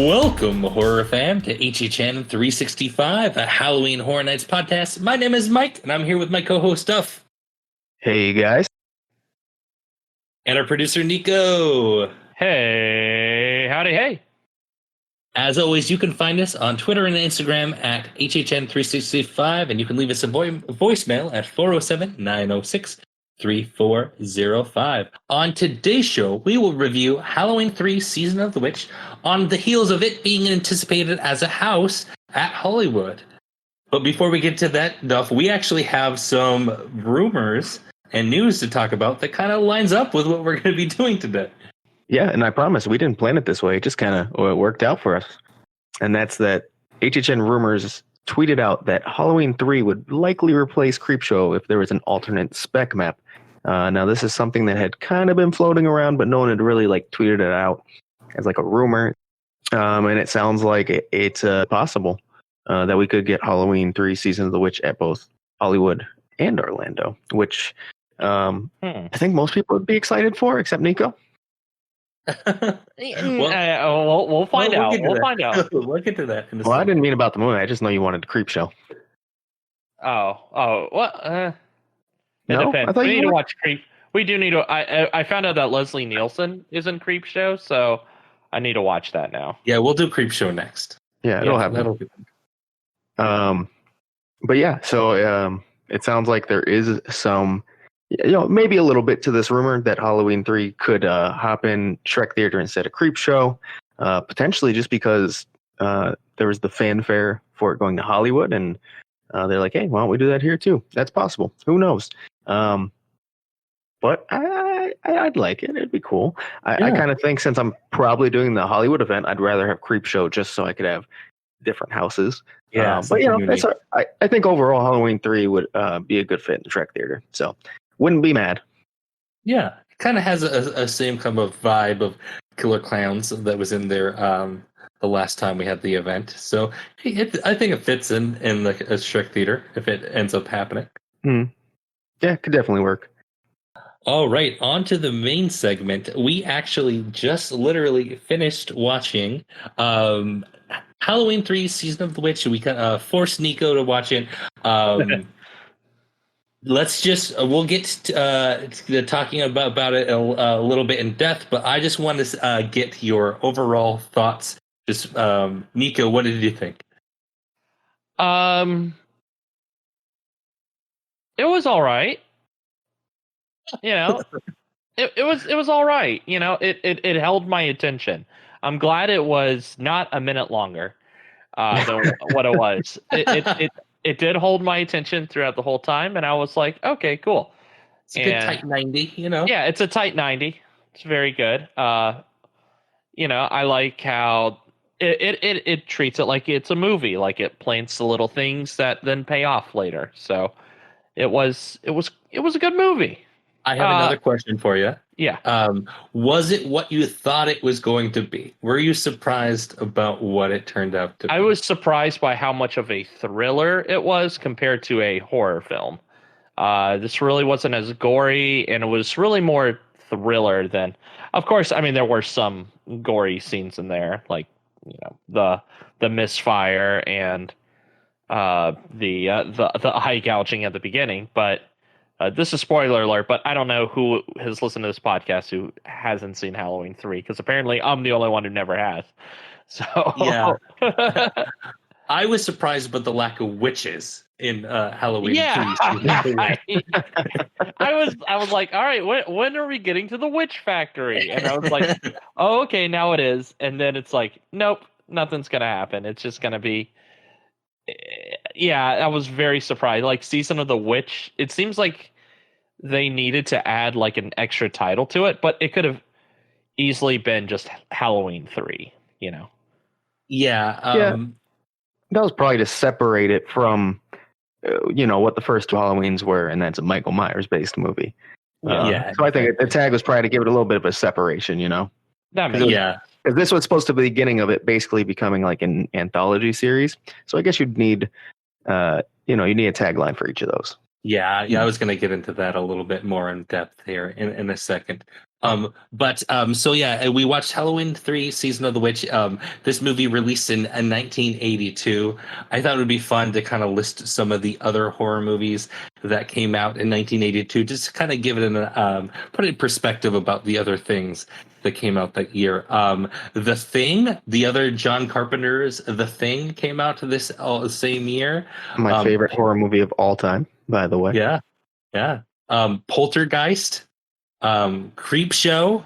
Welcome, horror fam, to HHN365, a Halloween Horror Nights podcast. My name is Mike, and I'm here with my co-host Duff. Hey, guys. And our producer, Niko. Hey, howdy, hey. As always, you can find us on Twitter and Instagram at HHN365, and you can leave us a voicemail at 407-906-3405. On today's show, we will review Halloween 3 Season of the Witch on the heels of it being anticipated as a house at Hollywood. But before we get to that, Duff, we actually have some rumors and news to talk about that kind of lines up with what we're going to be doing today. Yeah, and I promise we didn't plan it this way. It just kind of worked out for us. And that's that HHN Rumors tweeted out that Halloween 3 would likely replace Creepshow if there was an alternate spec map. Now, this is something that had kind of been floating around, but no one had really tweeted it out as a rumor. And it sounds like it's possible that we could get Halloween 3 Season of the Witch at both Hollywood and Orlando, which I think most people would be excited for, except Niko. We'll find out. We'll find out. We'll get to that. Well, I didn't mean about the movie. I just know you wanted Creepshow. What? It No? depends. I thought We you need to would. watch Creep. We do need to. I found out that Leslie Nielsen is in Creepshow, so I need to watch that now. Yeah, we'll do Creepshow next. Yeah, it'll happen. That'll be But yeah, so it sounds like there is some, maybe a little bit to this rumor that Halloween 3 could hop in Shrek Theater instead of Creepshow, potentially just because there was the fanfare for it going to Hollywood, and they're like, hey, why don't we do that here too? That's possible. Who knows? But I'd like it. It'd be cool. I kind of think since I'm probably doing the Hollywood event, I'd rather have Creepshow just so I could have different houses. Yeah, but that's I think overall Halloween 3 would be a good fit in the Shrek Theater. So wouldn't be mad. Yeah, it kind of has a same kind of vibe of Killer Clowns that was in there the last time we had the event. So I think it fits in the Shrek Theater if it ends up happening. Yeah, it could definitely work. All right, on to the main segment. We actually just literally finished watching Halloween 3 Season of the Witch. We forced Niko to watch it. We'll get to talking about it a little bit in depth, but I just want to get your overall thoughts. Just Niko, what did you think? It was all right. It was all right. It held my attention. I'm glad it was not a minute longer than what it was. It did hold my attention throughout the whole time, and I was like, okay, cool. It's a good tight 90, Yeah, it's a tight 90. It's very good. I like how it treats it like it's a movie, like it plants the little things that then pay off later. So it was a good movie. I have another question for you. Yeah. Was it what you thought it was going to be? Were you surprised about what it turned out to be? I was surprised by how much of a thriller it was compared to a horror film. This really wasn't as gory, and it was really more thriller than. Of course, I mean there were some gory scenes in there, like the misfire and the eye gouging at the beginning, but. This is spoiler alert, but I don't know who has listened to this podcast who hasn't seen Halloween 3, because apparently I'm the only one who never has. So yeah, I was surprised about the lack of witches in Halloween 3. I was like, all right, when are we getting to the witch factory? And I was like, oh, okay, now it is. And then it's like, nope, nothing's gonna happen. It's just gonna be. Yeah, I was very surprised. Like Season of the Witch, it seems like they needed to add an extra title to it, but it could have easily been just Halloween 3, Yeah. That was probably to separate it from, what the first two Halloweens were, and that's a Michael Myers based movie. Yeah. So I think the tag was probably to give it a little bit of a separation, That makes Yeah. Because this was supposed to be the beginning of it basically becoming like an anthology series. So I guess you'd need, you need a tagline for each of those. Yeah, I was going to get into that a little bit more in depth here in a second. So yeah, we watched Halloween 3 Season of the Witch. This movie released in 1982. I thought it would be fun to kind of list some of the other horror movies that came out in 1982, just to kind of give it put it in perspective about the other things that came out that year. The Thing, the other John Carpenter's The Thing came out this same year. My favorite horror movie of all time, by the way. Yeah. Poltergeist, Creep Show,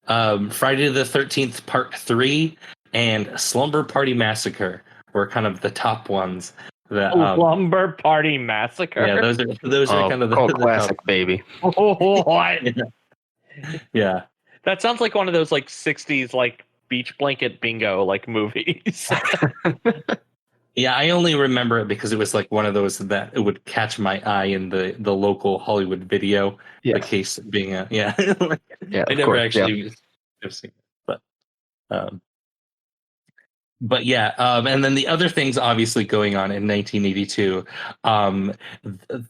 Friday the 13th Part 3, and Slumber Party Massacre were kind of the top ones. Slumber Party Massacre. Yeah, those are kind of the classic, top. Baby. What? Yeah. That sounds like one of those like 60s like beach blanket bingo like movies. Yeah, I only remember it because it was like one of those that it would catch my eye in the local Hollywood video. Yes. The case being Yeah, I never actually have seen it, but yeah, and then the other things obviously going on in 1982,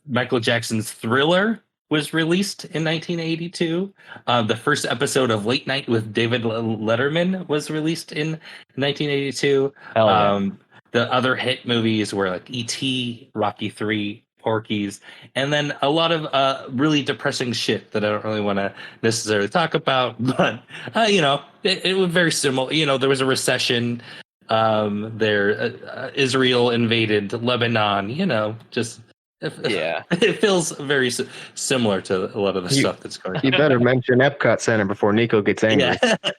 Michael Jackson's Thriller was released in 1982. The first episode of Late Night with David Letterman was released in 1982. Hell yeah. The other hit movies were like E.T., Rocky III, Porky's, and then a lot of really depressing shit that I don't really want to necessarily talk about. But it was very similar. There was a recession. Israel invaded Lebanon. It feels very similar to a lot of the stuff that's going on. You better mention Epcot Center before Niko gets angry.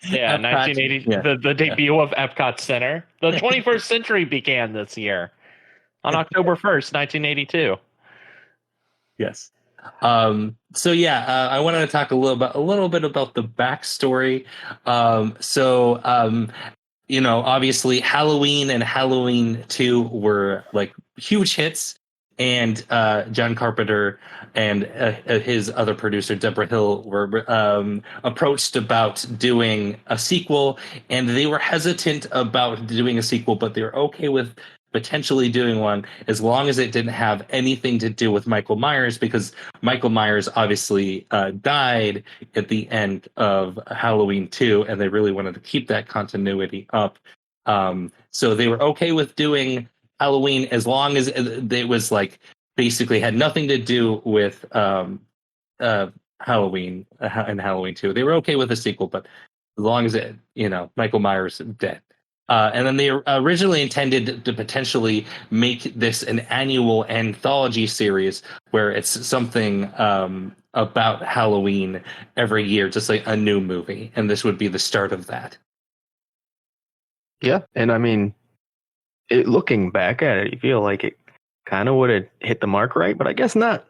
Yeah, 1980, the debut of Epcot Center. The 21st century began this year on October 1st, 1982. Yes. I wanted to talk a little bit about the backstory. Obviously Halloween and Halloween 2 were like huge hits, and John Carpenter and his other producer Deborah Hill were approached about doing a sequel, and they were hesitant about doing a sequel, but they were okay with potentially doing one as long as it didn't have anything to do with Michael Myers, because Michael Myers obviously died at the end of Halloween 2, and they really wanted to keep that continuity up. So they were okay with doing Halloween as long as it was like basically had nothing to do with Halloween and Halloween 2. They were okay with the sequel, but as long as Michael Myers is dead. And then they originally intended to potentially make this an annual anthology series where it's something about Halloween every year, just like a new movie. And this would be the start of that. Yeah. And I mean, looking back at it, you feel like it kind of would have hit the mark right, but I guess not.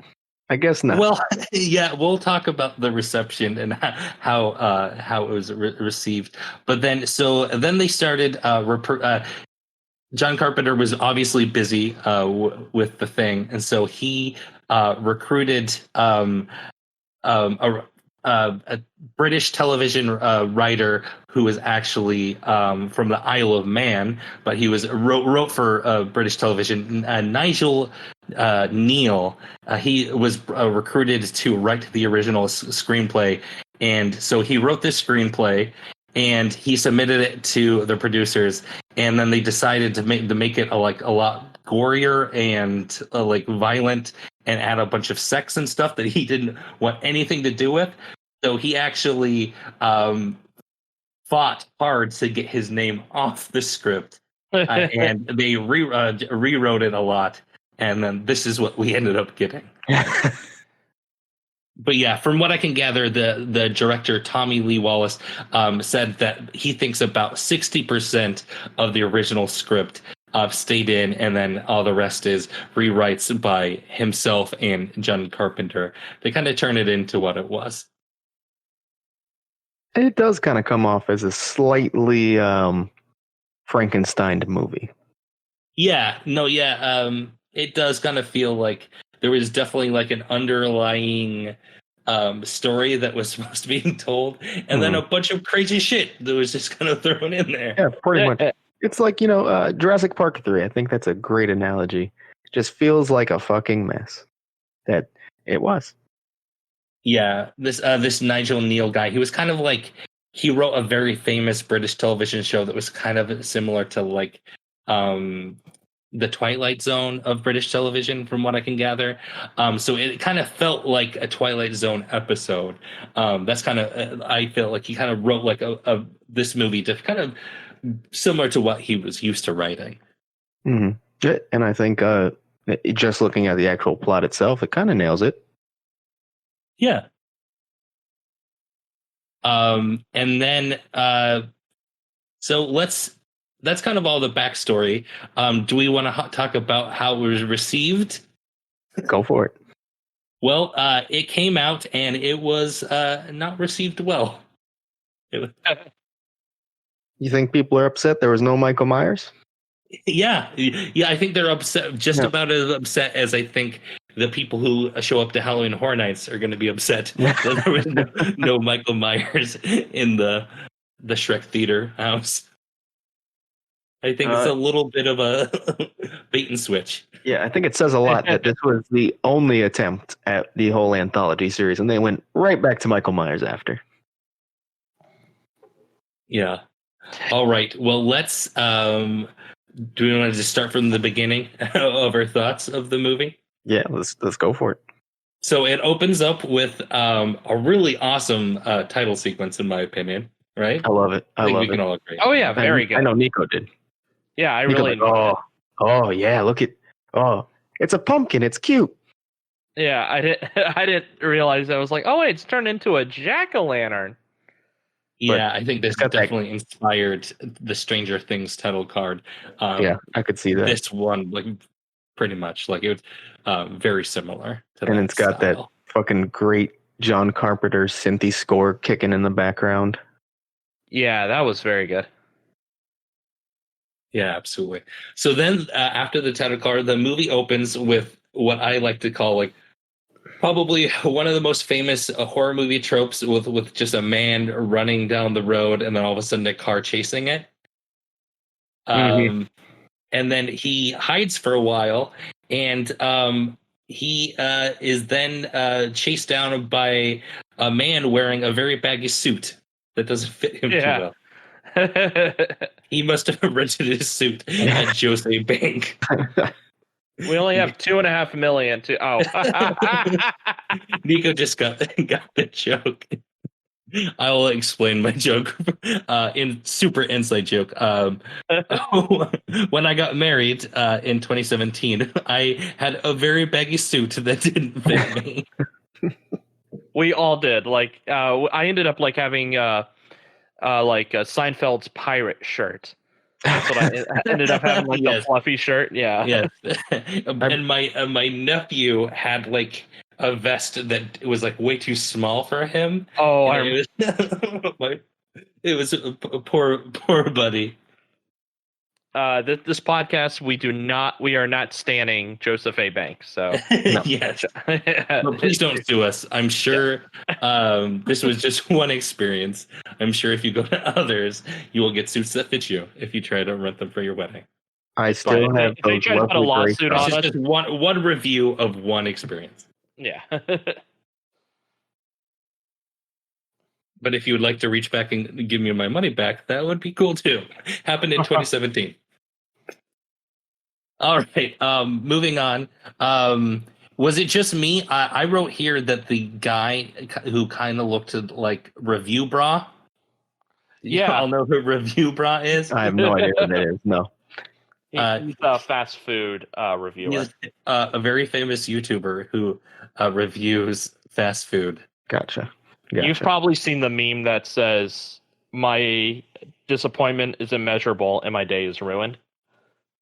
Well, yeah, we'll talk about the reception and how it was received. But then they started. John Carpenter was obviously busy with the thing, and so he recruited a British television writer who was actually from the Isle of Man, but he wrote for British television. Nigel Neal. He was recruited to write the original screenplay, and so he wrote this screenplay, and he submitted it to the producers, and then they decided to make it a lot gorier and like violent, and add a bunch of sex and stuff that he didn't want anything to do with. So he actually fought hard to get his name off the script, and they rewrote it a lot. And then this is what we ended up getting. But yeah, from what I can gather, the director, Tommy Lee Wallace, said that he thinks about 60% of the original script stayed in, and then all the rest is rewrites by himself and John Carpenter. They kind of turn it into what it was. It does kind of come off as a slightly Frankenstein movie. Yeah, it does kind of feel like there was definitely like an underlying story that was supposed to be told, and then a bunch of crazy shit that was just kind of thrown in there. Yeah, pretty much. It's like, Jurassic Park 3. I think that's a great analogy. It just feels like a fucking mess. That it was. Yeah, this Nigel Neal guy. He was kind of like he wrote a very famous British television show that was kind of similar to like the Twilight Zone of British television, from what I can gather. So it kind of felt like a Twilight Zone episode. That's kind of I feel like he kind of wrote like a this movie to kind of similar to what he was used to writing. Mm-hmm. Yeah, and I think just looking at the actual plot itself, it kind of nails it. Yeah. And then so that's kind of all the backstory. Do we want to talk about how it was received? Go for it. Well, it came out and it was not received well. It was, You think people are upset there was no Michael Myers? yeah, I think they're upset, just about as upset as I think the people who show up to Halloween Horror Nights are going to be upset that there was no Michael Myers in the Shrek Theater house. I think it's a little bit of a bait and switch. Yeah, I think it says a lot that this was the only attempt at the whole anthology series, and they went right back to Michael Myers after. Yeah. All right. Well, let's. Do we want to just start from the beginning of our thoughts of the movie? Yeah, let's go for it. So it opens up with a really awesome title sequence, in my opinion. Right? I love it. I think love we can it. all agree. Oh yeah, very good. I know Niko did. Yeah, I Niko really like, enjoyed it. Oh yeah, look at it's a pumpkin. It's cute. Yeah, I didn't realize. I was like, oh wait, it's turned into a jack-o'-lantern. Yeah, I think this got that- definitely inspired the Stranger Things title card. Yeah, I could see that. This one, like, pretty much, like it was very similar. To And that it's got that style. fucking great John Carpenter synthy score kicking in the background. Yeah, that was very good. Yeah, absolutely. So then, after the title card, the movie opens with what I like to call like probably one of the most famous horror movie tropes, with just a man running down the road and then all of a sudden a car chasing it. And then he hides for a while, and he is then chased down by a man wearing a very baggy suit that doesn't fit him too well. He must have rented his suit at Jose Bank. We only have $2.5 million to. Oh, Niko just got the joke. I will explain my joke in super inside joke. When I got married in 2017, I had a very baggy suit that didn't fit me. we all did. Like, I ended up like having like Seinfeld's pirate shirt. That's what I ended up having, like the fluffy shirt. Yeah. Yes. And my nephew had like a vest that was like way too small for him. Oh, it was a poor buddy. This podcast, we are not standing Joseph A. Banks. So yes, but please don't sue us. I'm sure this was just one experience. I'm sure if you go to others, you will get suits that fit you if you try to rent them for your wedding. I still have if they try to put a lawsuit on us. Just one review of one experience. Yeah. But if you would like to reach back and give me my money back, that would be cool too. Happened in 2017. All right. Moving on. Was it just me? I wrote here that the guy who kind of looked like Review Bra. Yeah, I'll know who Review Bra is. I have no idea what that is. No. He's a fast food reviewer. He's a very famous YouTuber who reviews fast food. Gotcha. You've probably seen the meme that says, "My disappointment is immeasurable and my day is ruined."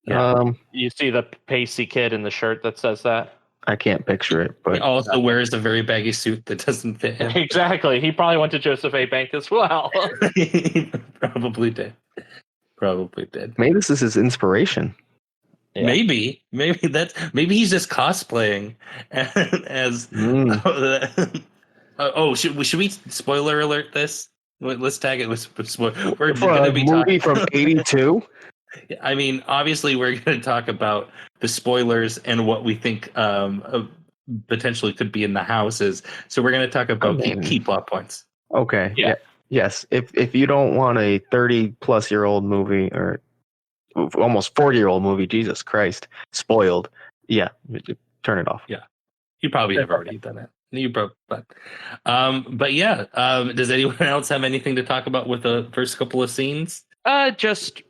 Yeah. You see the pasty kid in the shirt that says that? I can't picture it, but He also wears a very baggy suit that doesn't fit him. Exactly. He probably went to Joseph A. Bank as well. He probably did. maybe this is his inspiration. Yeah. Maybe he's just cosplaying as. Should we spoiler alert this? Let's tag it with spoiler. We're For going a to be movie talking from '82. I mean, obviously, we're going to talk about the spoilers and what we think potentially could be in the houses. So we're going to talk about key plot points. Okay. Yeah. Yes. If you don't want a 30-plus-year-old movie or almost 40-year-old movie, Jesus Christ, spoiled. Yeah, turn it off. Yeah, you probably have already done it. But yeah. Does anyone else have anything to talk about with the first couple of scenes? Just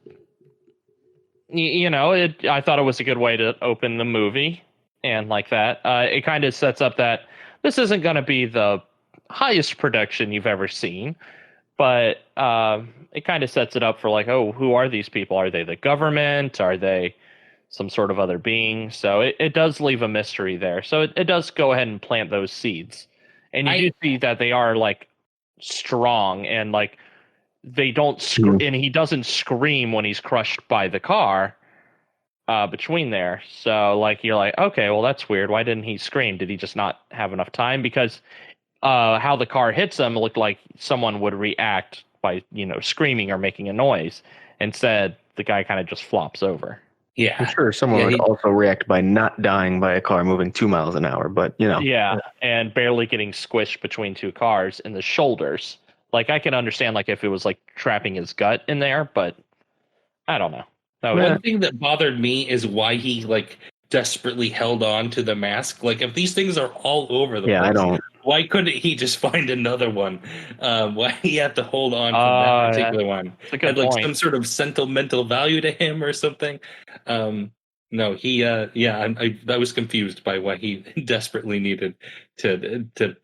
I thought it was a good way to open the movie, and like that, it kind of sets up that this isn't going to be the highest production you've ever seen, but it kind of sets it up for like, oh, who are these people? Are they the government? Are they some sort of other being? So it does leave a mystery there. So it does go ahead and plant those seeds, and you do see that they are like strong and like. They don't and he doesn't scream when he's crushed by the car between there. So like you're like, okay, well that's weird. Why didn't he scream? Did he just not have enough time? Because how the car hits him looked like someone would react by screaming or making a noise. Instead, the guy kind of just flops over. Yeah, for sure. Someone would also react by not dying by a car moving 2 miles an hour, but Yeah, and barely getting squished between two cars in the shoulders. Like, I can understand, like, if it was, like, trapping his gut in there, but I don't know. One thing that bothered me is why he, like, desperately held on to the mask. Like, if these things are all over the place, why couldn't he just find another one? Why he had to hold on to that particular one? Had, like, some sort of sentimental value to him or something? No, he, I was confused by why he desperately needed to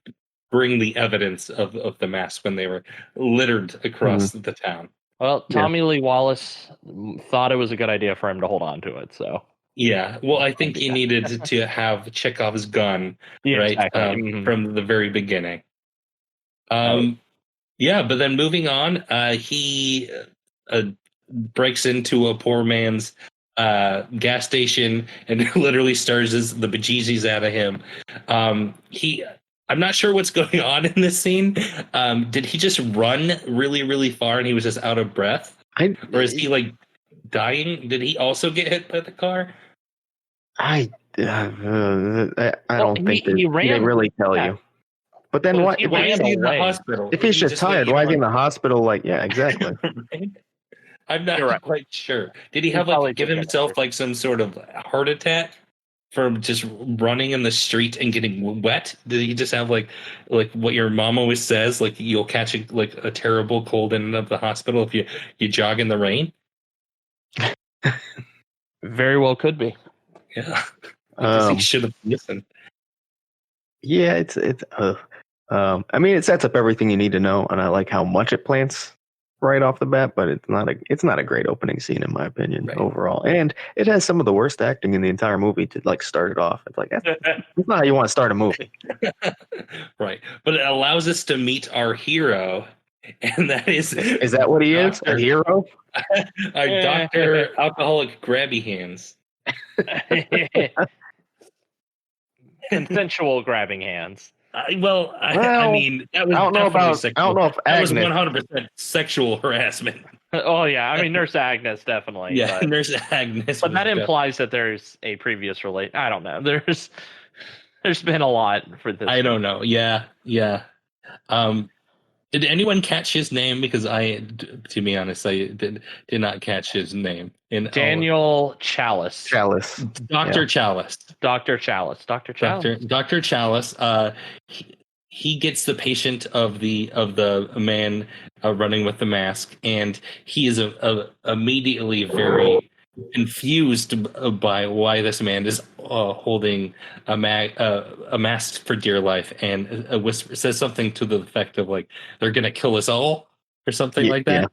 bring the evidence of the mask when they were littered across the town. Well, Tommy Lee Wallace thought it was a good idea for him to hold on to it, so. Yeah, well, I think he needed to have Chekhov's gun, right, exactly. From the very beginning. Yeah, but then moving on, he breaks into a poor man's gas station and literally stirs the bejesus out of him. I'm not sure what's going on in this scene. Did he just run really, really far and he was just out of breath? Or is he like dying? Did he also get hit by the car? I don't think they really tell you. But then why is he in the hospital? If he's just tired, why is he in the hospital? Like, yeah, exactly. Right? I'm not quite sure. Did he have give himself like some sort of heart attack from just running in the street and getting wet? Did he just have like what your mom always says, like you'll catch a terrible cold in and of the hospital if you jog in the rain? Very well could be. Yeah. Because he should have listened. Yeah, it's I mean, it sets up everything you need to know, and I like how much it plants right off the bat, but it's not a great opening scene in my opinion overall. And it has some of the worst acting in the entire movie to like start it off. It's like that's not how you want to start a movie. Right. But it allows us to meet our hero, and that is that what he is? A hero? Our Dr. Alcoholic Grabby Hands. Consensual grabbing hands. I mean, that was that was 100% sexual harassment. Oh yeah, I mean Nurse Agnes definitely. Yeah, Nurse Agnes. But that implies that there's a previous relate. I don't know. There's been a lot for this. I don't know. Yeah. Did anyone catch his name? Because to be honest, I did not catch his name. Daniel Chalice. Dr. Chalice. Dr. Chalice. Dr. Chalice. He gets the patient of the man running with the mask, and he is immediately very confused by why this man is holding a mask for dear life, and says something to the effect of like they're gonna kill us all or something like that.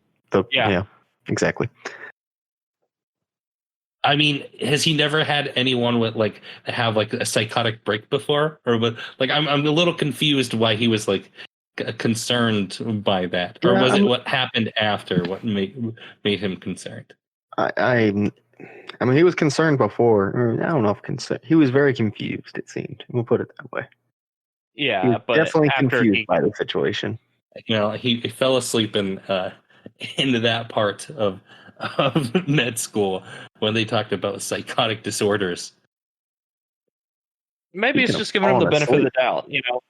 Yeah, exactly. I mean, has he never had anyone with have a psychotic break before, or like I'm a little confused why he was like concerned by that, or was it what happened after what made him concerned? I mean, he was concerned before. I don't know if concerned. He was very confused. It seemed. We'll put it that way. Yeah, but definitely confused by the situation. He fell asleep into that part of med school when they talked about psychotic disorders. Maybe He it's can just giving him the fall benefit of the asleep. doubt, you know.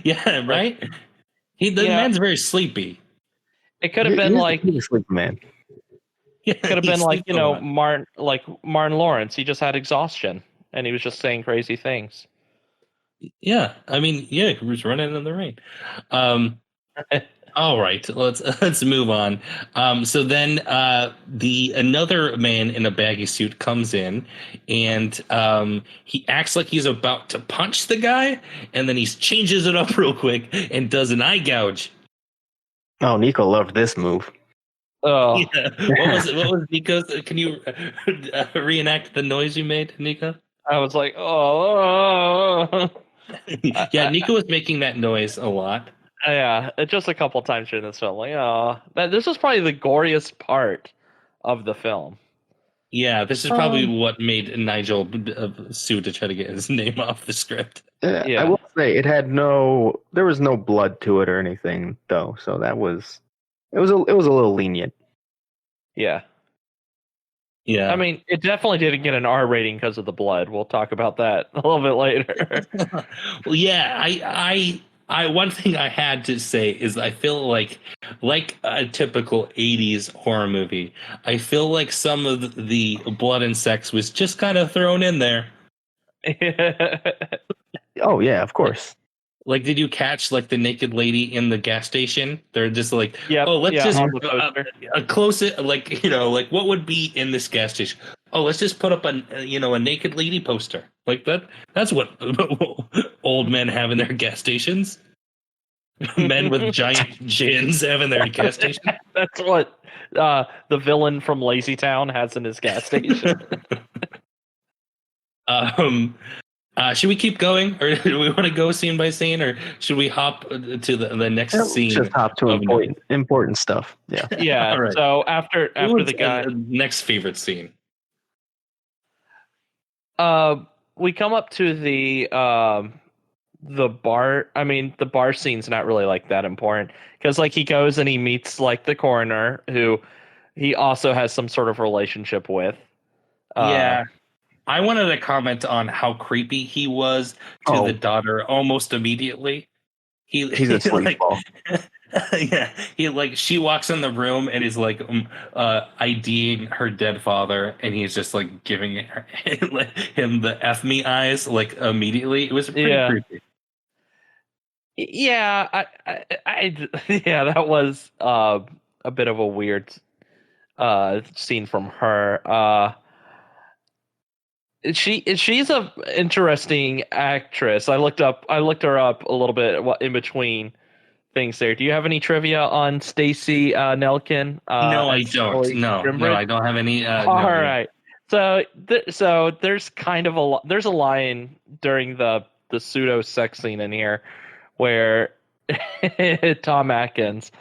Yeah, right. The Yeah. man's very sleepy. It could have been like He's a sleepy man. Yeah, could have he been like, sleeps a lot. Martin Lawrence. He just had exhaustion and he was just saying crazy things. Yeah, I mean, yeah, he was running in the rain. All right, let's move on. So then the another man in a baggy suit comes in, and he acts like he's about to punch the guy, and then he changes it up real quick and does an eye gouge. Oh, Niko loved this move. Oh, Yeah. What was it? What was Nico's? Can you reenact the noise you made, Nico? I was like, oh. Yeah, Nico was making that noise a lot. Yeah, just a couple times during this film. Like, oh, this was probably the goriest part of the film. Yeah, this is probably what made Nigel sue to try to get his name off the script. I Yeah. will say there was no blood to it or anything though, so it was a little lenient. Yeah. Yeah. I mean, it definitely didn't get an R rating because of the blood. We'll talk about that a little bit later. Well, yeah, I one thing I had to say is I feel like a typical 80s horror movie, I feel like some of the blood and sex was just kind of thrown in there. Oh yeah, of course. Like, did you catch like the naked lady in the gas station? They're just like, Yep, oh, let's just on the poster. a close it, like, like what would be in this gas station? Oh, let's just put up a naked lady poster like that. That's what old men have in their gas stations. Men with giant gins have in their gas station. That's what the villain from Lazy Town has in his gas station. Should we keep going, or do we want to go scene by scene, or should we hop to the next scene? Just hop to important stuff. Yeah. Yeah. All right. So after the guy, next favorite scene. we come up to the bar. I mean, the bar scene's not really like that important because like he goes and he meets like the coroner who he also has some sort of relationship with. Yeah. I wanted to comment on how creepy he was to the daughter almost immediately. He's a sleazeball. Yeah, she walks in the room and is like IDing her dead father, and he's just like giving him the F me eyes like immediately. It was pretty creepy. Yeah, yeah, that was a bit of a weird scene from her. She's a interesting actress. I looked her up a little bit in between things there. Do you have any trivia on Stacey Nelkin? No, I don't. No, I don't have any. All right. So there's kind of there's a line during the pseudo sex scene in here where Tom Atkins,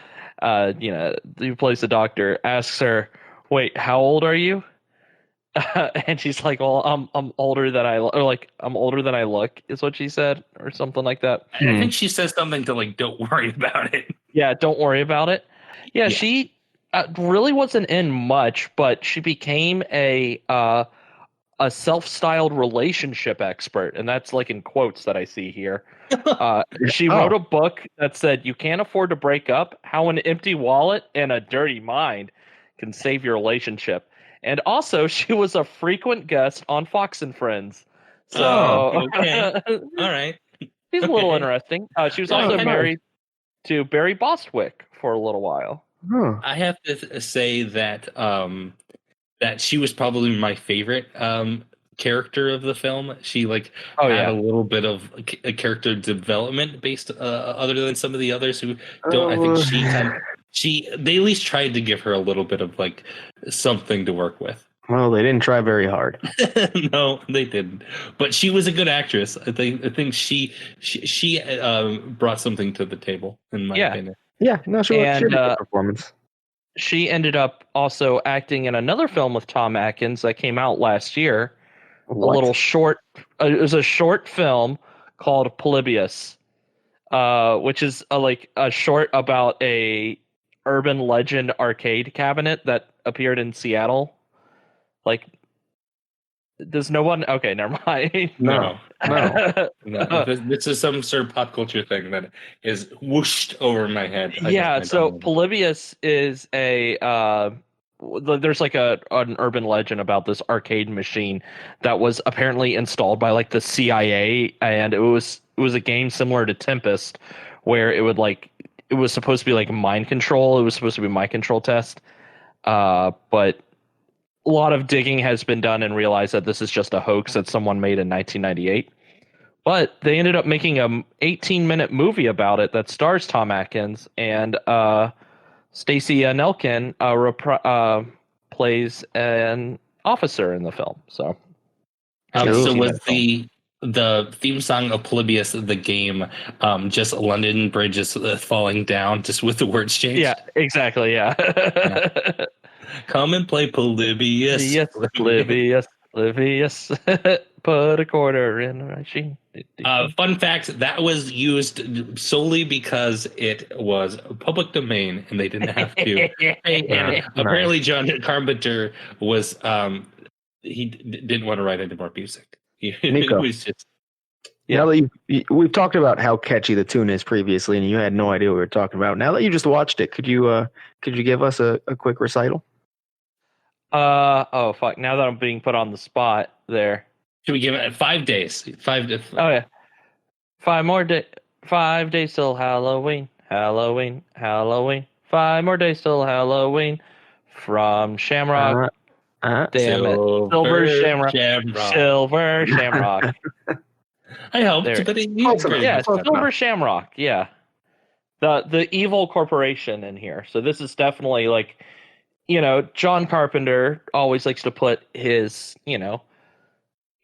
who plays the doctor, asks her, "Wait, how old are you?" And she's like, "Well, I'm older than I'm older than I look," is what she said, or something like that. I think she says something to like, "Don't worry about it." Yeah, don't worry about it. Yeah. She really wasn't in much, but she became a self-styled relationship expert, and that's like in quotes that I see here. She wrote a book that said, "You can't afford to break up: How an empty wallet and a dirty mind can save your relationship." And also, she was a frequent guest on Fox and Friends. So, okay. All right. She's a little interesting. She was also married to Barry Bostwick for a little while. I have to say that that she was probably my favorite character of the film. She had a little bit of a character development based other than some of the others who don't. I think they at least tried to give her a little bit of like something to work with. Well, they didn't try very hard. No, they didn't. But she was a good actress. I think she brought something to the table, in my opinion. Yeah, no, she had a good performance. She ended up also acting in another film with Tom Atkins that came out last year. What? A little short. It was a short film called Polybius, which is a short about a urban legend arcade cabinet that appeared in Seattle. Like, Does no one? Okay, never mind. No. No. This is some sort of pop culture thing that is whooshed over my head. Yeah, so Polybius is a there's like an urban legend about this arcade machine that was apparently installed by like the CIA, and it was a game similar to Tempest, where it was supposed to be like mind control. It was supposed to be a mind control test. But a lot of digging has been done and realized that this is just a hoax that someone made in 1998. But they ended up making a 18-minute movie about it that stars Tom Atkins, and Stacey Nelkin plays an officer in the film. So, so was the theme song of Polybius the game just London Bridges falling down, just with the words changed? Yeah, exactly. Yeah. Come and play Polybius. Yes, Polybius. Put a quarter in a machine. Fun fact, that was used solely because it was public domain and they didn't have to. And apparently John Carpenter was he didn't want to write any more music. Niko. It was just Now that we've talked about how catchy the tune is previously, and you had no idea what we were talking about. Now that you just watched it, could you give us a quick recital? Oh fuck! Now that I'm being put on the spot, there. Should we give it 5 days? Oh yeah, 5 days till Halloween. 5 more days till Halloween. From Shamrock. Damn it, Silver Shamrock. I hope. Silver Shamrock. Yeah, the evil corporation in here. So this is definitely like, John Carpenter always likes to put his,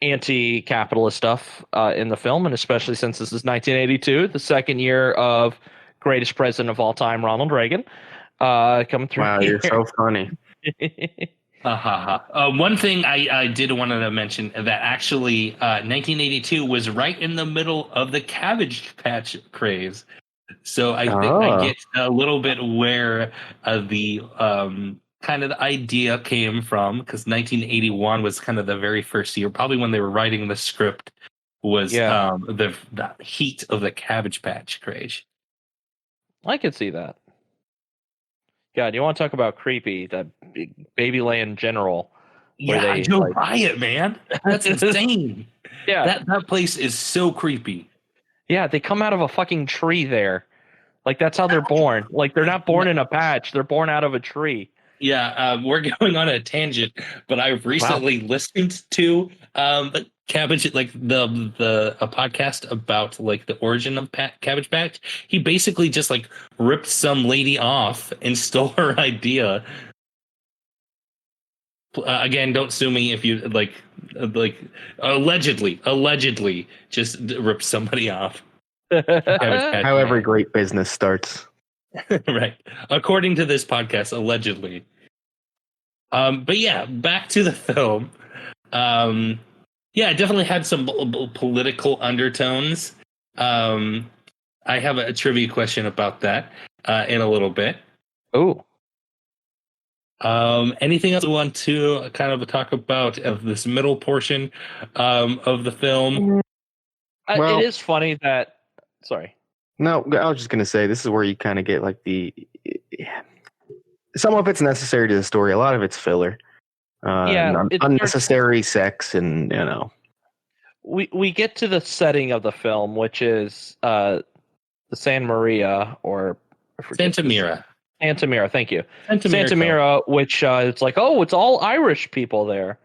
anti-capitalist stuff in the film, and especially since this is 1982, the second year of greatest president of all time, Ronald Reagan, coming through. Wow, you're so funny. One thing I did want to mention that actually 1982 was right in the middle of the Cabbage Patch craze. So I think I get a little bit where the kind of the idea came from, because 1981 was kind of the very first year, probably when they were writing the script, was the heat of the Cabbage Patch craze. I could see that. God, you want to talk about creepy? That Babyland General. Yeah, I don't buy it, man. That's insane. Yeah, that place is so creepy. Yeah, they come out of a fucking tree there. Like, that's how they're born. Like, they're not born in a patch. They're born out of a tree. Yeah, we're going on a tangent, but I've recently listened to the Cabbage, like a podcast about like the origin of Cabbage Patch. He basically just like ripped some lady off and stole her idea. Again, don't sue me if you like allegedly just ripped somebody off. How every great business starts. Right. According to this podcast, allegedly. But yeah, back to the film. Yeah, it definitely had some political undertones. I have a trivia question about that in a little bit. Oh. Anything else you want to kind of talk about of this middle portion of the film? It is funny that... Sorry. No, I was just going to say, this is where you kind of get like some of it's necessary to the story. A lot of it's filler. Unnecessary sex and, We get to the setting of the film, which is the Santa Maria, or... Santa Mira. Santa Mira, thank you. Santa Mira, which it's like, oh, it's all Irish people there.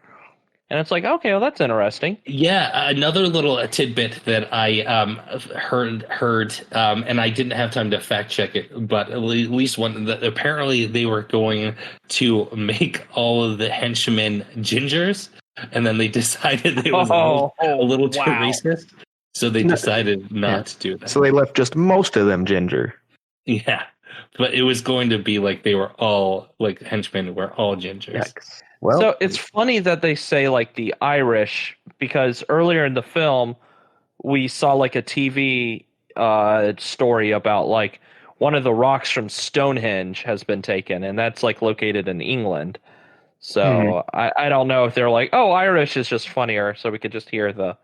And it's like, okay, well, that's interesting. Yeah, another little tidbit that I heard, and I didn't have time to fact check it, but at least one. Apparently, they were going to make all of the henchmen gingers, and then they decided it was a little too racist, so they decided not to do that. So they left just most of them ginger. Yeah, but it was going to be like they were all like henchmen were all gingers. Yikes. Well, so it's funny that they say like the Irish, because earlier in the film we saw like a TV story about like one of the rocks from Stonehenge has been taken, and that's like located in England. So I don't know if they're like, oh, Irish is just funnier, so we could just hear the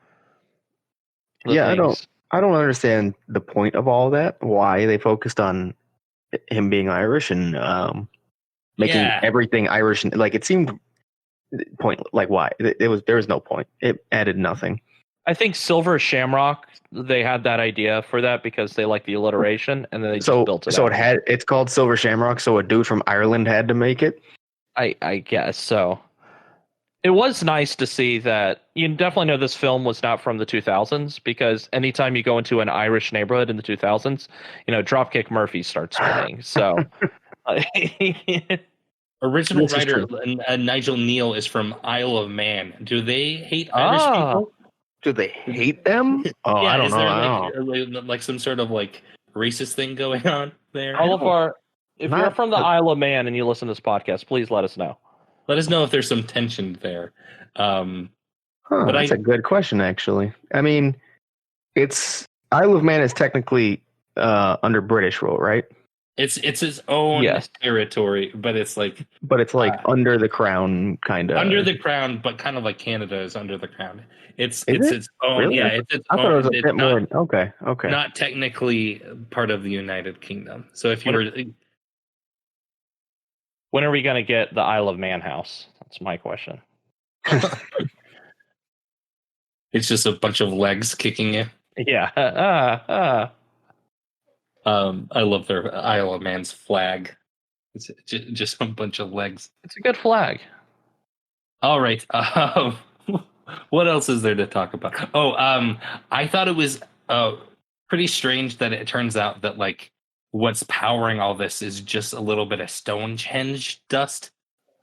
Yeah, things. I don't understand the point of all that. Why they focused on him being Irish and making Yeah. everything Irish. Like it seemed pointless. Like why? There was no point. It added nothing. I think Silver Shamrock, they had that idea for that because they like the alliteration, and then they just built it. So out. it's called Silver Shamrock. So a dude from Ireland had to make it. I guess so. It was nice to see that. You definitely know this film was not from the 2000s, because anytime you go into an Irish neighborhood in the 2000s, Dropkick Murphy starts playing. So Original This is writer true. Nigel Neal is from Isle of Man. Do they hate Irish people? Do they hate them? Oh, Yeah, I don't is know. there I don't know. like some sort of like racist thing going on there? all of our, if you're Not- from the Isle of Man and you listen to this podcast, please let us know. Let us know if there's some tension there. But That's a good question, actually. I mean, it's Isle of Man is technically under British rule, right? it's its own Yes. territory, but it's like But it's like under the crown, kind of. under the crown, but kind of like Canada is under the crown. It's Is it? its own. Really? Yeah, it's its I thought it was own. a It's bit more. not, Okay. not technically part of the United Kingdom. So if you were, When are we going to get the Isle of Man house? That's my question. it's just a bunch of legs kicking you. Yeah. I love their Isle of Man's flag. It's just a bunch of legs. It's a good flag. All right. What else is there to talk about? Oh, I thought it was pretty strange that it turns out that like what's powering all this is just a little bit of Stonehenge dust.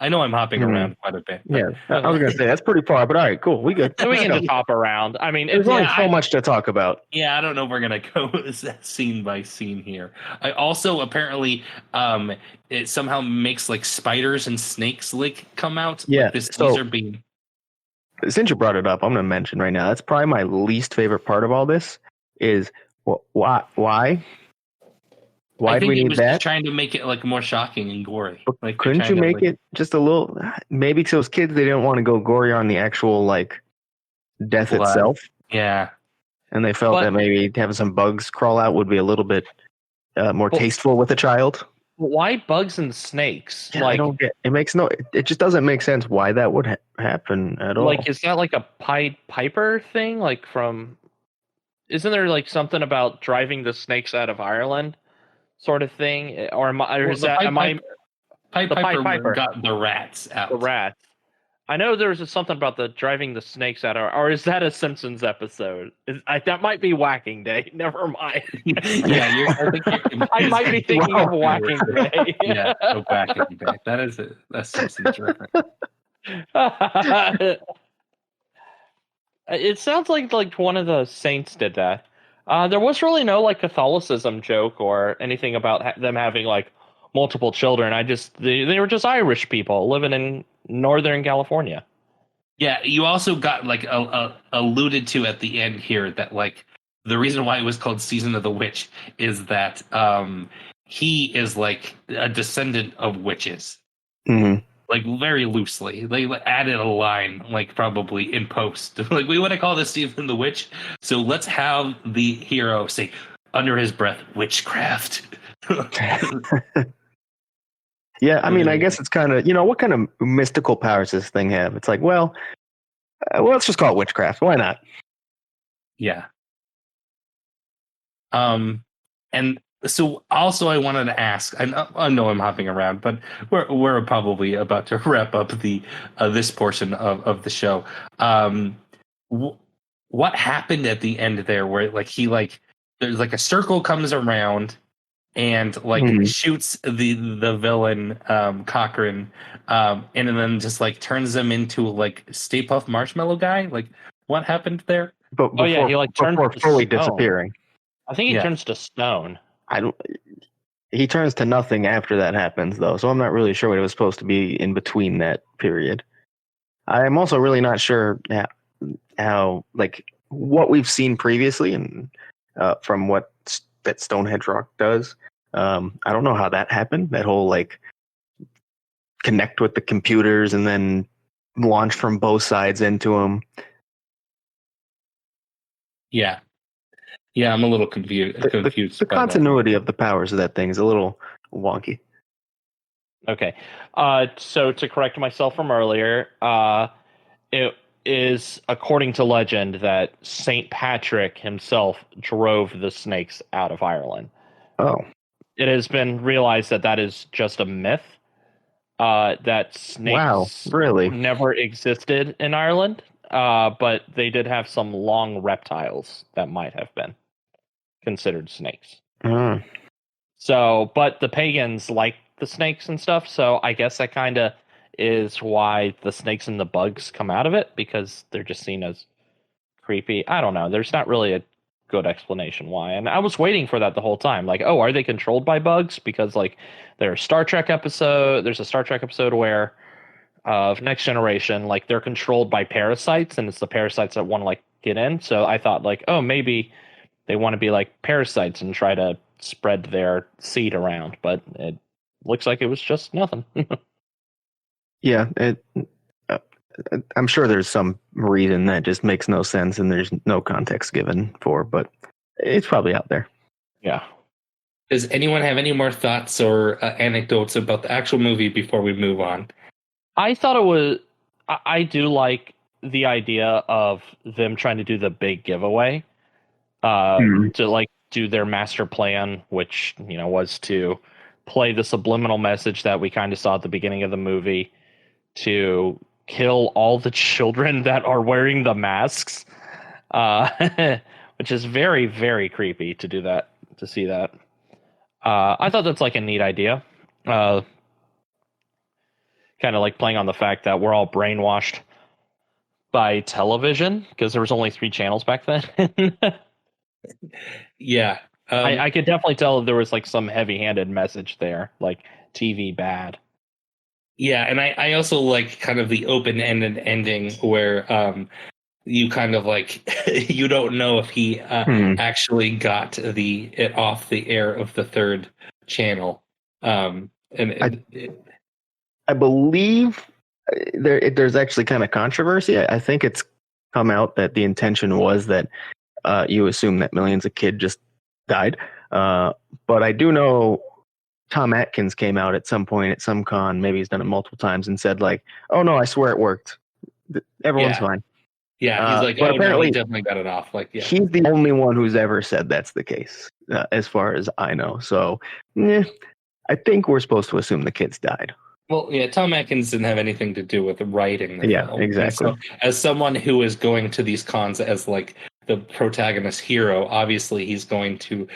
I know I'm hopping around quite a bit. Yeah, I was gonna say that's pretty far, but all right, cool, we good. We can just hop around. I mean, There's only so much to talk about. Yeah, I don't know if we're gonna go scene by scene here. I also apparently it somehow makes like spiders and snakes like come out. Yeah, like this so- laser beam. Since you brought it up, I'm gonna mention right now. That's probably my least favorite part of all this. Is why I do think we it need was that? just trying to make it like more shocking and gory. Like Couldn't you make it just a little? Maybe to those kids, they didn't want to go gory on the actual like death Blood. itself, Yeah. and they felt that maybe having some bugs crawl out would be a little bit more tasteful with a child. Why bugs and snakes? Yeah, I don't get. It makes no. It just doesn't make sense why that would happen at all. Like, is that like a Pied Piper thing? Like from, isn't there like something about driving the snakes out of Ireland, sort of thing? Or am I? Or is that? Pied Piper got the rats out. The rats. I know there was something about the driving the snakes out of, or is that a Simpsons episode? That might be Whacking Day. Never mind. Yeah, I might be thinking of Whacking Day. Yeah, Whacking Day. That is a Simpsons reference. It sounds like one of the saints did that. There was really no like Catholicism joke or anything about them having like multiple children. They were just Irish people living in Northern California. Yeah, you also got like alluded to at the end here that like the reason why it was called Season of the Witch is that he is like a descendant of witches. Mm-hmm. Like very loosely. They added a line like probably in post. Like we want to call this Season of the Witch, so let's have the hero say under his breath witchcraft. Yeah, I mean, I guess it's kind of, what kind of mystical powers does this thing have? It's like, well, let's just call it witchcraft. Why not? Yeah. And so also I wanted to ask, I know I'm hopping around, but we're probably about to wrap up the this portion of the show. What happened at the end there where like he like there's like a circle comes around and like shoots the villain Cochrane and then just like turns him into like Stay Puft Marshmallow Guy? Like what happened there? But before, he like turned before to fully stone. disappearing. I think he turns to stone. He turns to nothing after that happens though, so I'm not really sure what it was supposed to be in between that period. I'm also really not sure how like what we've seen previously and from what that Stonehenge Rock does. I don't know how that happened. That whole like connect with the computers and then launch from both sides into them. Yeah. Yeah, I'm a little confused. The by that. continuity of the powers of that thing is a little wonky. Okay. So to correct myself from earlier, it is according to legend that Saint Patrick himself drove the snakes out of Ireland. Oh, It has been realized that that is just a myth. That wow, snakes really? never existed in Ireland, but they did have some long reptiles that might have been considered snakes. Mm. So, but the pagans like the snakes and stuff, so I guess that kind of is why the snakes and the bugs come out of it, because they're just seen as creepy. I don't know. There's not really a good explanation why. And I was waiting for that the whole time. Like, oh, are they controlled by bugs? Because like there's a Star Trek episode where of Next Generation, like they're controlled by parasites, and it's the parasites that want to like get in. So I thought like, oh, maybe they want to be like parasites and try to spread their seed around, but it looks like it was just nothing. Yeah, I'm sure there's some reason that just makes no sense and there's no context given for, but it's probably out there. Yeah. Does anyone have any more thoughts or anecdotes about the actual movie before we move on? I thought it was. I do like the idea of them trying to do the big giveaway, to like do their master plan, which was to play the subliminal message that we kind of saw at the beginning of the movie, to kill all the children that are wearing the masks, which is very, very creepy to do that. To see that, I thought that's like a neat idea. Kind of like playing on the fact that we're all brainwashed by television, because there was only 3 channels back then. Yeah. I could definitely tell there was like some heavy-handed message there, like TV bad. Yeah, and I also like kind of the open-ended ending where you kind of like you don't know if he actually got it off the air of the 3rd channel. I believe there's actually kind of controversy. I think it's come out that the intention was that you assume that millions of kids just died. But I do know Tom Atkins came out at some point at some con, maybe he's done it multiple times, and said like, "Oh no, I swear it worked. Everyone's fine." Yeah, he's like, but "Oh no, he definitely got it off." Like, yeah. He's the only one who's ever said that's the case, as far as I know. So, I think we're supposed to assume the kids died. Well, yeah, Tom Atkins didn't have anything to do with writing the film. Exactly. So, as someone who is going to these cons as like the protagonist hero, obviously he's going to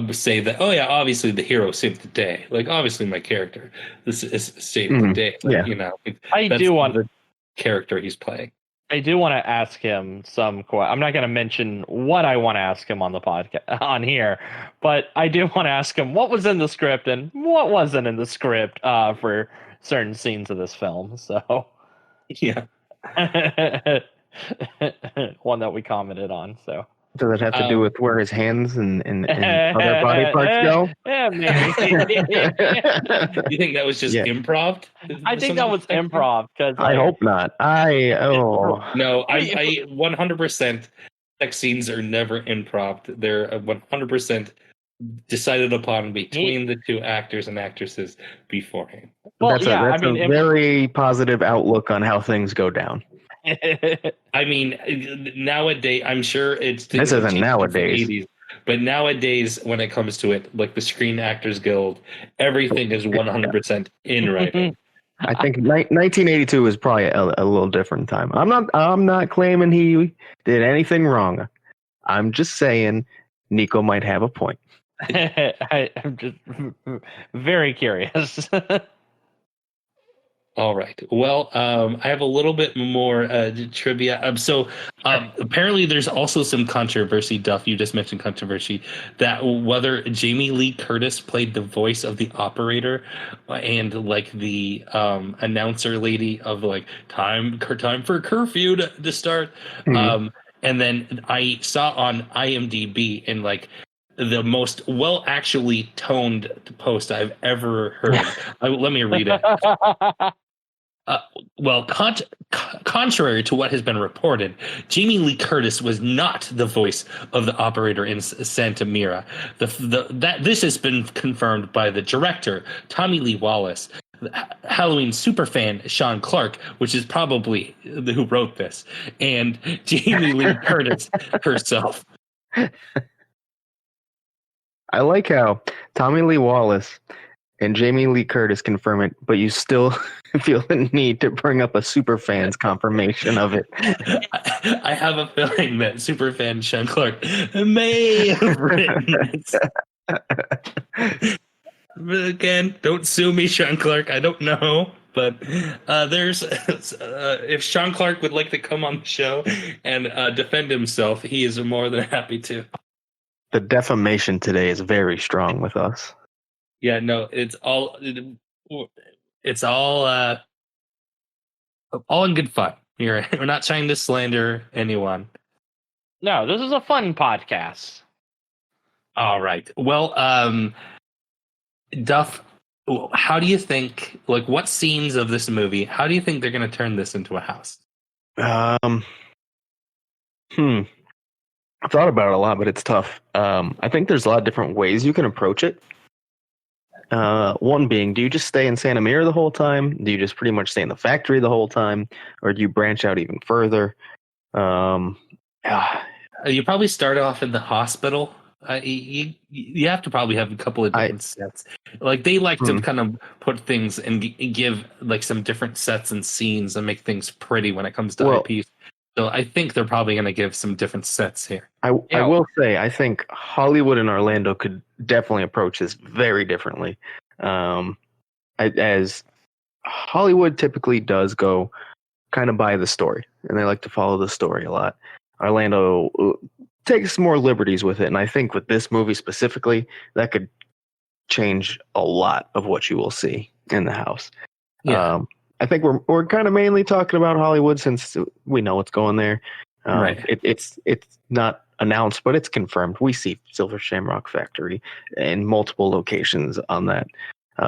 say that, oh yeah, obviously the hero saved the day. Like, obviously my character this is saved the day. Like, I do want the character he's playing. I do want to ask him some. I'm not going to mention what I want to ask him on the podcast on here, but I do want to ask him what was in the script and what wasn't in the script for certain scenes of this film. So, yeah, one that we commented on. So, does it have to do with where his hands and other body parts go? Yeah, maybe. You think that was just improv? I think that was improv. Because I hope not. No, I 100%. Sex scenes are never improv. They're 100% decided upon between the 2 actors and actresses beforehand. Well, that's a very positive outlook on how things go down. I mean, nowadays, I'm sure this isn't nowadays. 80s, but nowadays, when it comes to it, like the Screen Actors Guild, everything is 100% in writing. I think 1982 was probably a little different time. I'm not claiming he did anything wrong. I'm just saying Niko might have a point. I'm just very curious. All right. Well, I have a little bit more trivia. So apparently there's also some controversy, Duff, you just mentioned controversy, that whether Jamie Lee Curtis played the voice of the operator and like the announcer lady of like time for curfew to start. And then I saw on IMDb and like the most actually toned post I've ever heard. Let me read it. Well, contrary to what has been reported, Jamie Lee Curtis was not the voice of the operator in Santa Mira. This has been confirmed by the director, Tommy Lee Wallace, Halloween superfan Sean Clark, which is probably who wrote this, and Jamie Lee Curtis herself. I like how Tommy Lee Wallace and Jamie Lee Curtis confirm it, but you still feel the need to bring up a superfan's confirmation of it. I have a feeling that superfan Sean Clark may have written it. But again, don't sue me, Sean Clark. I don't know. But there's if Sean Clark would like to come on the show and defend himself, he is more than happy to. The defamation today is very strong with us. Yeah, no, it's all in good fun. We're not trying to slander anyone. No, this is a fun podcast. All right. Well, Duff, how do you think? Like, what scenes of this movie? How do you think they're going to turn this into a house? I've thought about it a lot, but it's tough. I think there's a lot of different ways you can approach it. One being, do you just stay in Santa Mira the whole time? Do you just pretty much stay in the factory the whole time? Or do you branch out even further? You probably start off in the hospital. You have to probably have a couple of different sets. Like, they like to kind of put things and give like some different sets and scenes and make things pretty when it comes to IPs. So I think they're probably going to give some different sets here. I will say, I think Hollywood and Orlando could definitely approach this very differently. As Hollywood typically does go kind of by the story, and they like to follow the story a lot. Orlando takes more liberties with it, and I think with this movie specifically, that could change a lot of what you will see in the house. Yeah. I think we're kind of mainly talking about Hollywood since we know what's going there. Right. It's not announced, but it's confirmed. We see Silver Shamrock Factory in multiple locations on that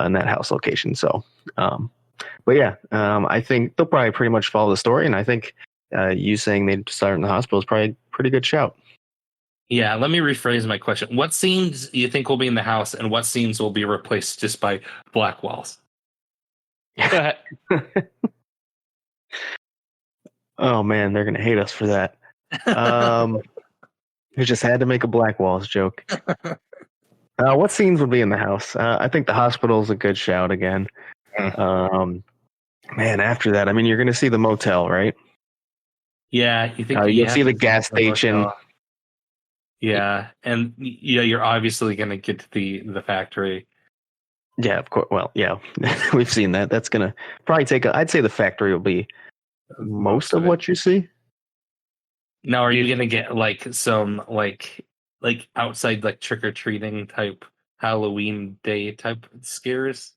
in that house location. So, but yeah, I think they'll probably pretty much follow the story, and I think you saying they'd start in the hospital is probably a pretty good shout. Yeah, let me rephrase my question. What scenes do you think will be in the house, and what scenes will be replaced just by black walls? Go ahead. Oh man, they're gonna hate us for that. We just had to make a Black Walls joke. What scenes would be in the house? I think the hospital is a good shout again. Man, after that, I mean, you're gonna see the motel, right? Yeah, you think you'll see the gas station. Yeah, and you're obviously gonna get to the factory. Yeah, of course. Well, yeah, we've seen that. That's gonna probably take. I'd say the factory will be most of what you see. Now, are you gonna get like some like outside like trick or treating type Halloween day type scares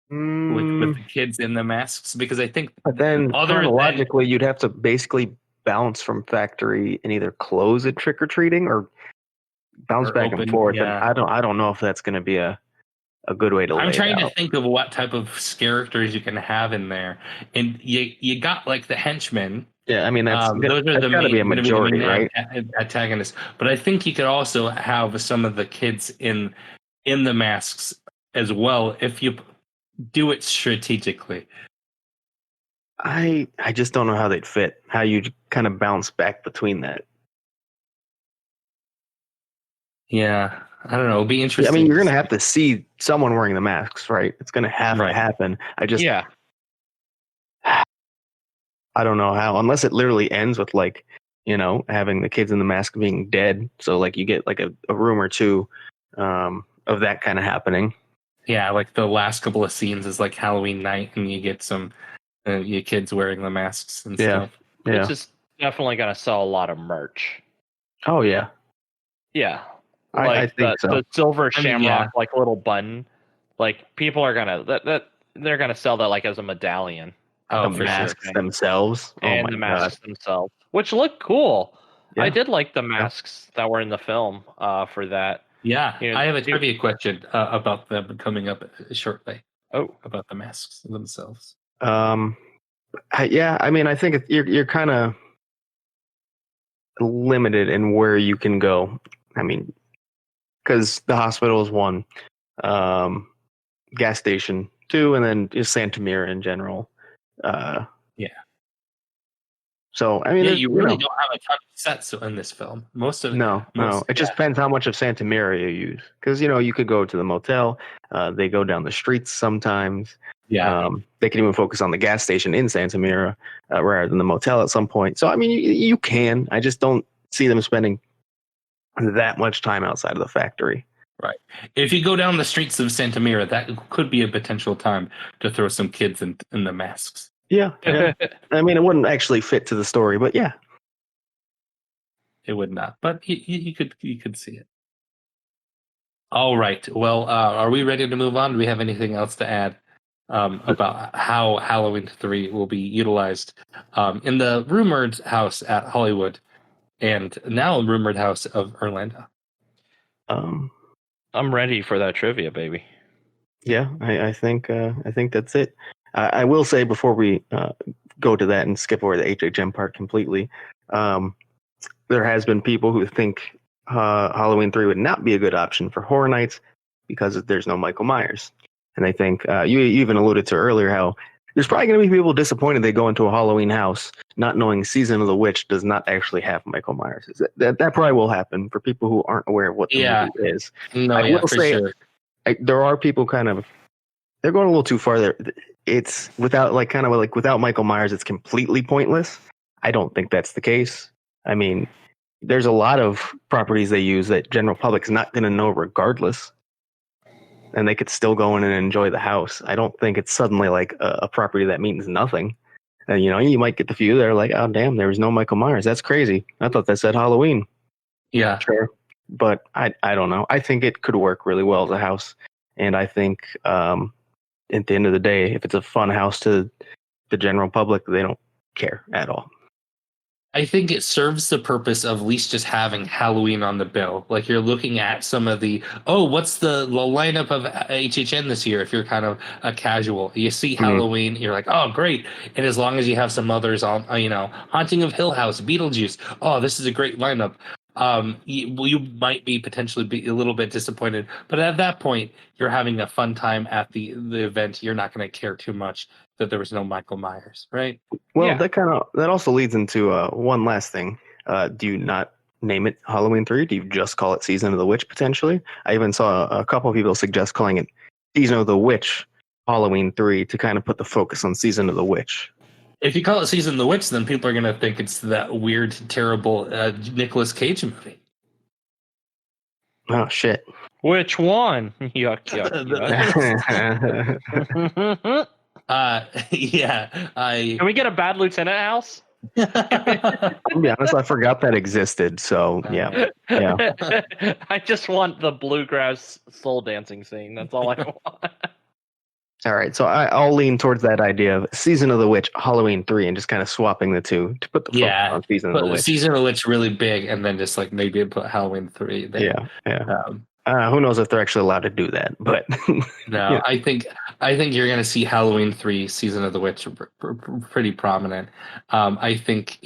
with the kids in the masks? Because I think, but then chronologically, you'd have to basically bounce from factory and either close at trick or treating or bounce back and forth. Yeah. And I don't know if that's going to be a good way to lay it out. I'm trying to think of what type of characters you can have in there, and you got like the henchmen. Yeah, I mean those are the got to be a majority, right? Antagonists, but I think you could also have some of the kids in the masks as well if you do it strategically. I just don't know how they'd fit. How you kind of bounce back between that. Yeah, I don't know. It'll be interesting. I mean, you're going to have to see someone wearing the masks, right? It's going to have to happen. I don't know how, unless it literally ends with like, having the kids in the mask being dead. So like you get like a room or two of that kind of happening. Yeah, like the last couple of scenes is like Halloween night, and you get some your kids wearing the masks and stuff. Yeah, it's just definitely going to sell a lot of merch. Oh yeah, yeah. Like I think so. The silver shamrock like little button, like people are gonna they're gonna sell that like as a medallion. Oh, the masks themselves, and the masks themselves, which look cool. Yeah. I did like the masks that were in the film for that. Yeah, You know, I have a trivia question about them coming up shortly. Oh, About the masks themselves. Yeah, I mean, I think you're kind of limited in where you can go. I mean, because the hospital is one, gas station two, and then just Santa Mira in general. Yeah. So I mean, Yeah, there's, you really don't have a ton of sets in this film. no. It just depends how much of Santa Mira you use. Because you could go to the motel. They go down the streets sometimes. Yeah. They can even focus on the gas station in Santa Mira rather than the motel at some point. So I mean, you can. I just don't see them spending that much time outside of the factory. Right. If you go down the streets of Santa Mira, that could be a potential time to throw some kids in the masks. Yeah. I mean, it wouldn't actually fit to the story, but yeah. It would not, but you could see it. All right. Well, are we ready to move on? Do we have anything else to add about how Halloween 3 will be utilized in the rumored house at Hollywood and now rumored house of Orlando? I'm ready for that trivia, baby. Yeah, I think that's it. I will say before we go to that and skip over the HHM part completely, there has been people who think Halloween 3 would not be a good option for horror nights because there's no Michael Myers. And I think you even alluded to earlier how there's probably going to be people disappointed they go into a Halloween house not knowing Season of the Witch does not actually have Michael Myers. That probably will happen for people who aren't aware of what the movie is. No, I will for say, sure. there are people they're going a little too far there. It's without without Michael Myers, it's completely pointless. I don't think that's the case. I mean, there's a lot of properties they use that general public's not going to know regardless, and they could still go in and enjoy the house. I don't think it's suddenly like a property that means nothing. And you might get the few that are like, oh damn, there was no Michael Myers. That's crazy. I thought that said Halloween. Yeah. Sure, but I don't know. I think it could work really well as a house, and I think at the end of the day, if it's a fun house to the general public, they don't care at all. I think it serves the purpose of at least just having Halloween on the bill. Like you're looking at some of what's the lineup of HHN this year? If you're kind of a casual, you see Halloween, you're like, oh, great. And as long as you have some others on, Haunting of Hill House, Beetlejuice. Oh, this is a great lineup. You might potentially be a little bit disappointed, but at that point, you're having a fun time at the event. You're not going to care too much that there was no Michael Myers, right? Well, Yeah. that also leads into one last thing. Do you not name it Halloween 3? Do you just call it Season of the Witch potentially? I even saw a couple of people suggest calling it Season of the Witch Halloween 3 to kind of put the focus on Season of the Witch. If you call it Season of the Witch, then people are going to think it's that weird, terrible Nicolas Cage movie. Oh, shit. Which one? Yuck, yuck, yuck. Yeah. Can we get a Bad Lieutenant house? I'll be honest, I forgot that existed. So, yeah. I just want the bluegrass soul dancing scene. That's all I want. All right, so I'll lean towards that idea of Season of the Witch, Halloween 3, and just kind of swapping the two to put the focus on Season of the Witch. Season of the Witch really big, and then just like maybe put Halloween 3 there. Yeah. Who knows if they're actually allowed to do that? But no, yeah. I think you're going to see Halloween 3, Season of the Witch, pretty prominent. I think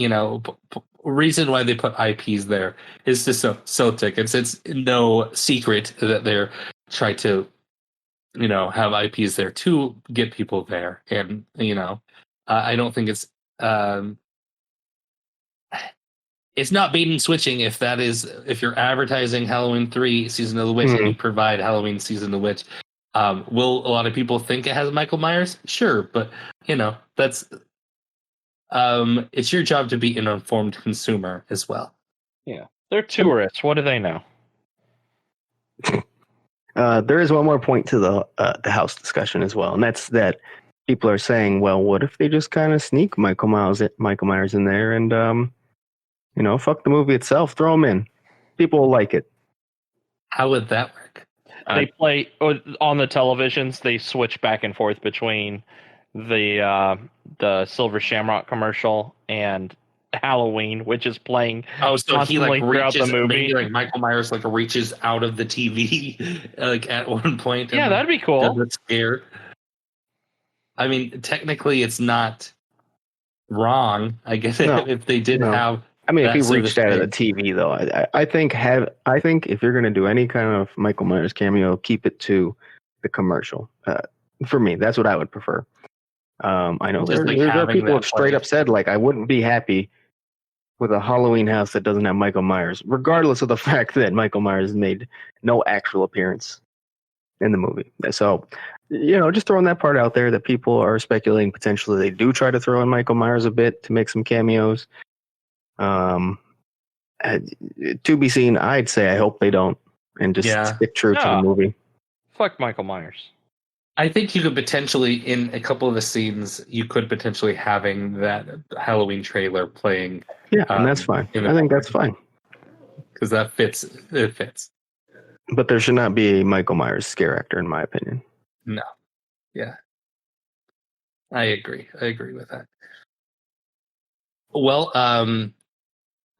reason why they put IPs there is to sell tickets. It's no secret that they're trying to have IPs there to get people there. And, I don't think it's not bait and switching if you're advertising Halloween 3 Season of the Witch and you provide Halloween Season of the Witch. Will a lot of people think it has Michael Myers? Sure. But, that's it's your job to be an informed consumer as well. Yeah. They're tourists. What do they know? There is one more point to the house discussion as well, and that's that people are saying, well, what if they just kind of sneak Michael Myers in there and fuck the movie itself, throw him in. People will like it. How would that work? They play on the televisions. They switch back and forth between the Silver Shamrock commercial and Halloween, which is playing Oh, so he like constantly throughout the reaches, movie. maybe like Michael Myers like reaches out of the TV like at one point. Yeah, and that'd be cool. does it scare? I mean, technically, it's not wrong. I guess No, if they did no. have. I mean, if that he sort of reached out of the thing. TV, though, I think if you're going to do any kind of Michael Myers cameo, keep it to the commercial. For me, that's what I would prefer. I know Just like there are having people who that have straight play. up said, like, I wouldn't be happy with a Halloween house that doesn't have Michael Myers, regardless of the fact that Michael Myers made no actual appearance in the movie. So, just throwing that part out there that people are speculating potentially they do try to throw in Michael Myers a bit to make some cameos. To be seen. I'd say I hope they don't, and just stick true to the movie. Fuck Michael Myers. I think you could potentially, in a couple of the scenes, you could potentially having that Halloween trailer playing. Yeah, and that's fine. I think that's fine. Because that fits. It fits. But there should not be a Michael Myers scare actor, in my opinion. No. Yeah. I agree with that. Well,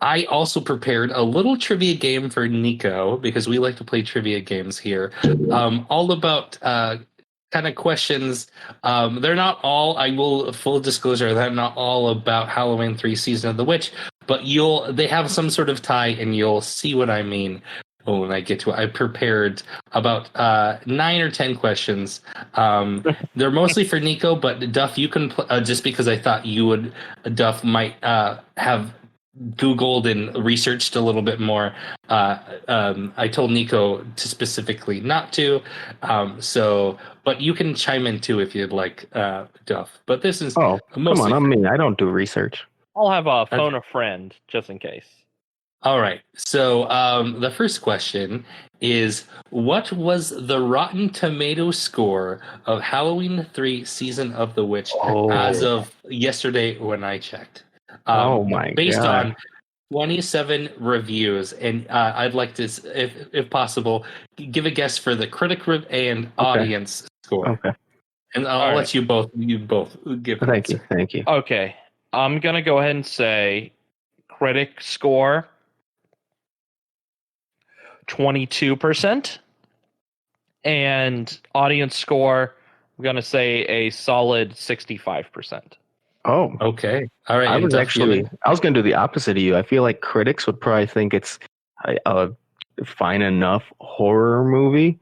I also prepared a little trivia game for Niko because we like to play trivia games here. All about kind of questions. They're not all. I will full disclosure. They're not all about Halloween 3 Season of the Witch, but they have some sort of tie, and you'll see what I mean when I get to it. I prepared about 9 or 10 questions. They're mostly for Niko, but Duff, you can just because I thought you would. Duff might have Googled and researched a little bit more. I told Niko to specifically not to. But you can chime in too if you'd like, Duff. But this is come on, I'm me. I don't do research. I'll have a phone a friend just in case. All right. So the first question is, what was the Rotten Tomato score of Halloween 3 Season of the Witch as of yesterday when I checked? Based on 27 reviews, and I'd like to, if possible, give a guess for the critic and audience score. Okay. And I'll let you both give. Thank you. Okay, I'm gonna go ahead and say critic score 22%, and audience score I'm gonna say a solid 65%. Oh, okay. All right. I was going to do the opposite of you. I feel like critics would probably think it's a fine enough horror movie,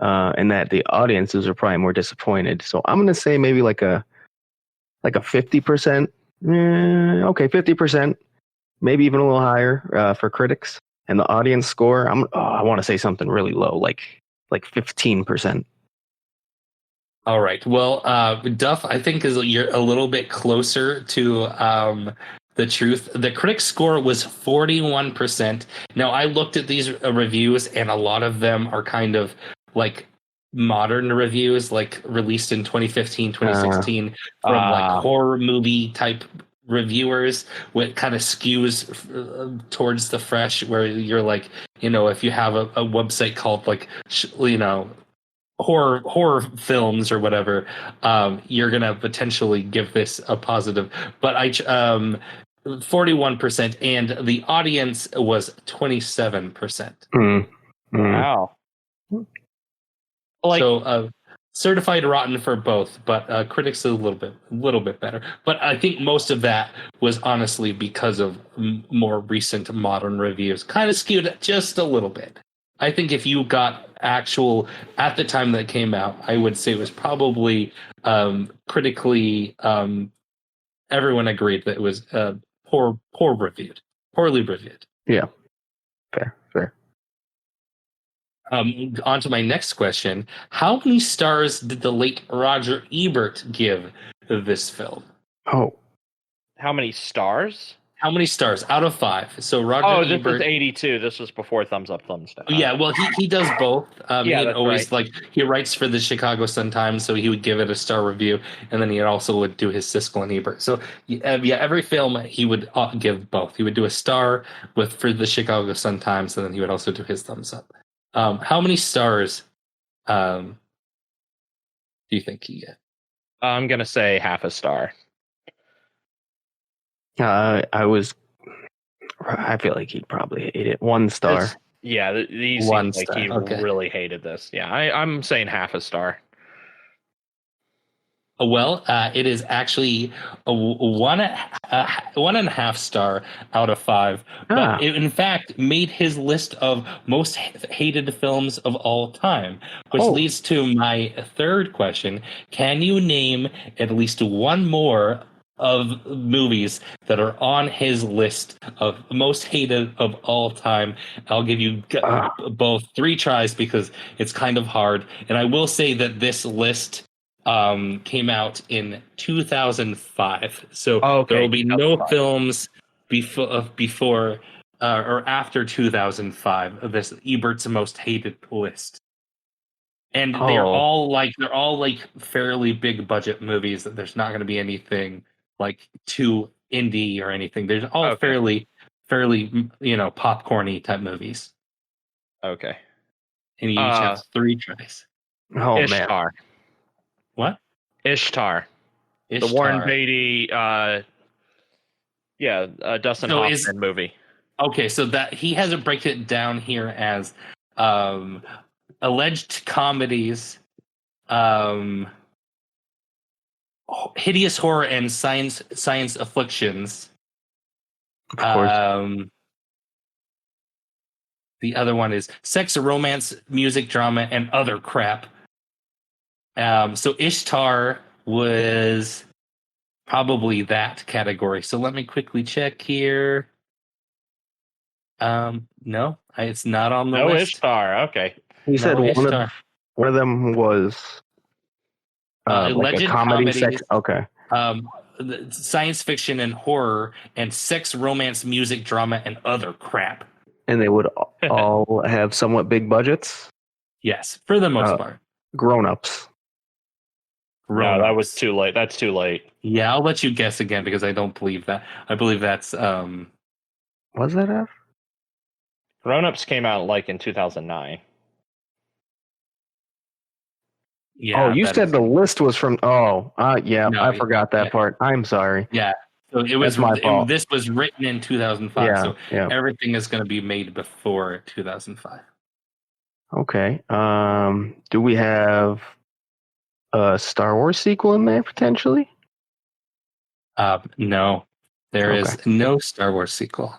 and that the audiences are probably more disappointed. So I'm going to say maybe like a 50%. Okay, 50%, maybe even a little higher for critics. And the audience score, I want to say something really low, like 15%. All right. Well, Duff, I think you're a little bit closer to the truth. The critic score was 41%. Now, I looked at these reviews, and a lot of them are kind of like modern reviews, like released in 2015, 2016 from like horror movie type reviewers, which kind of skews towards the fresh, where you're like, if you have a website called like, horror films or whatever, you're gonna potentially give this a positive. But 41%, and the audience was 27%. Wow. So certified rotten for both, but critics a little bit better. But I think most of that was honestly because of more recent modern reviews, kind of skewed just a little bit. I think if you got actual at the time that it came out, I would say it was probably critically. Everyone agreed that it was poorly reviewed. Yeah, fair. On to my next question: how many stars did the late Roger Ebert give this film? Oh, how many stars? How many stars out of 5? So Roger this Ebert. was 82. This was before thumbs up, thumbs down. Yeah, well, he does both. Yeah, he always right. he writes for the Chicago Sun-Times, so he would give it a star review, and then he also would do his Siskel and Ebert. So every film he would give both. He would do a star for the Chicago Sun-Times, and then he would also do his thumbs up. How many stars do you think he get? I'm gonna say half a star. I feel like he'd probably hate it. 1 star. These One seems like star, he okay. really hated this. Yeah, I'm saying half a star. Well, it is actually a 1.5 star out of 5. But Ah. it, in fact, made his list of most hated films of all time, which Oh. leads to my third question. Can you name at least one more of movies that are on his list of most hated of all time? I'll give you both 3 tries because it's kind of hard. And I will say that this list came out in 2005, so there will be no films before or after 2005 of this Ebert's most hated list, and they're all like fairly big budget movies. That there's not going to be anything like too indie or anything. They're all fairly popcorny type movies. Okay, And you each have 3 tries. Oh Ishtar. man. What? Ishtar. The Warren Beatty, Dustin Hoffman movie. Okay, so that he has it break it down here as alleged comedies, hideous horror and science afflictions. Of course. The other one is sex, romance, music, drama, and other crap. So Ishtar was probably that category. So let me quickly check here. No, it's not on the list. Ishtar. Okay. You said Ishtar. one of them was like a comedy sex. Okay. Science fiction and horror and sex, romance, music, drama, and other crap. And they would all have somewhat big budgets? Yes, for the most part. Grown-ups. No, that was too late. That's too late. Yeah, I'll let you guess again because I don't believe that. I believe that's Was that F? Grown-ups came out like in 2009. Yeah. Oh, you said the list was from. Oh, yeah. No, I forgot that part. I'm sorry. Yeah. So it was my fault. This was written in 2005. Yeah, so everything is going to be made before 2005. Okay. Do we have a Star Wars sequel in there potentially? No, there is no Star Wars sequel.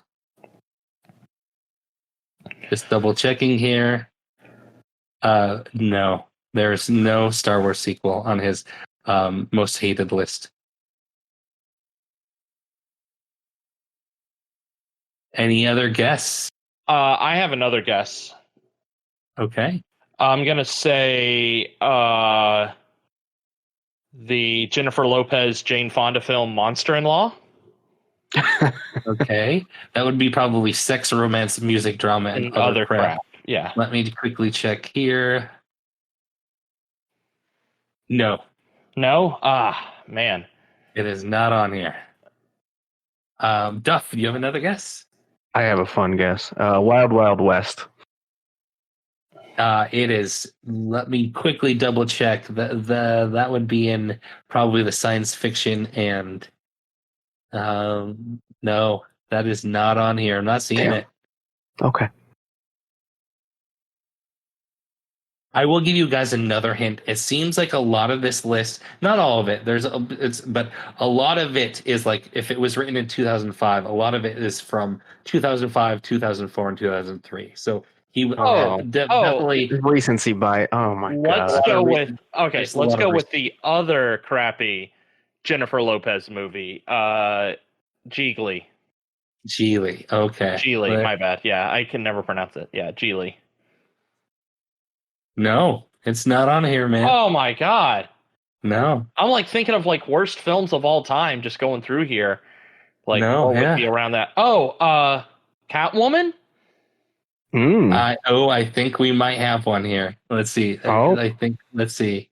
Just double checking here. No, there's no Star Wars sequel on his most hated list. Any other guess? I have another guess. Okay. I'm going to say the Jennifer Lopez, Jane Fonda film Monster-in-Law. Okay. That would be probably sex, romance, music, drama, and other crap. Yeah. Let me quickly check here. No. No? Ah, man. It is not on here. Duff, do you have another guess? I have a fun guess. Wild Wild West. It is. Let me quickly double check. That would be in probably the science fiction and no, that is not on here. I'm not seeing it. Okay. I will give you guys another hint. It seems like a lot of this list, not all of it, but a lot of it is like if it was written in 2005, a lot of it is from 2005, 2004, and 2003. So he definitely recency bias. Oh my god. Let's go with the other crappy Jennifer Lopez movie, Geely. Geely. Okay. Geely, my bad. Yeah, I can never pronounce it. Yeah, Geely. No, it's not on here, man. Oh my god. No. I'm like thinking of like worst films of all time just going through here. Like what would be around that? Oh, Catwoman? I think we might have one here. Let's see. Let's see.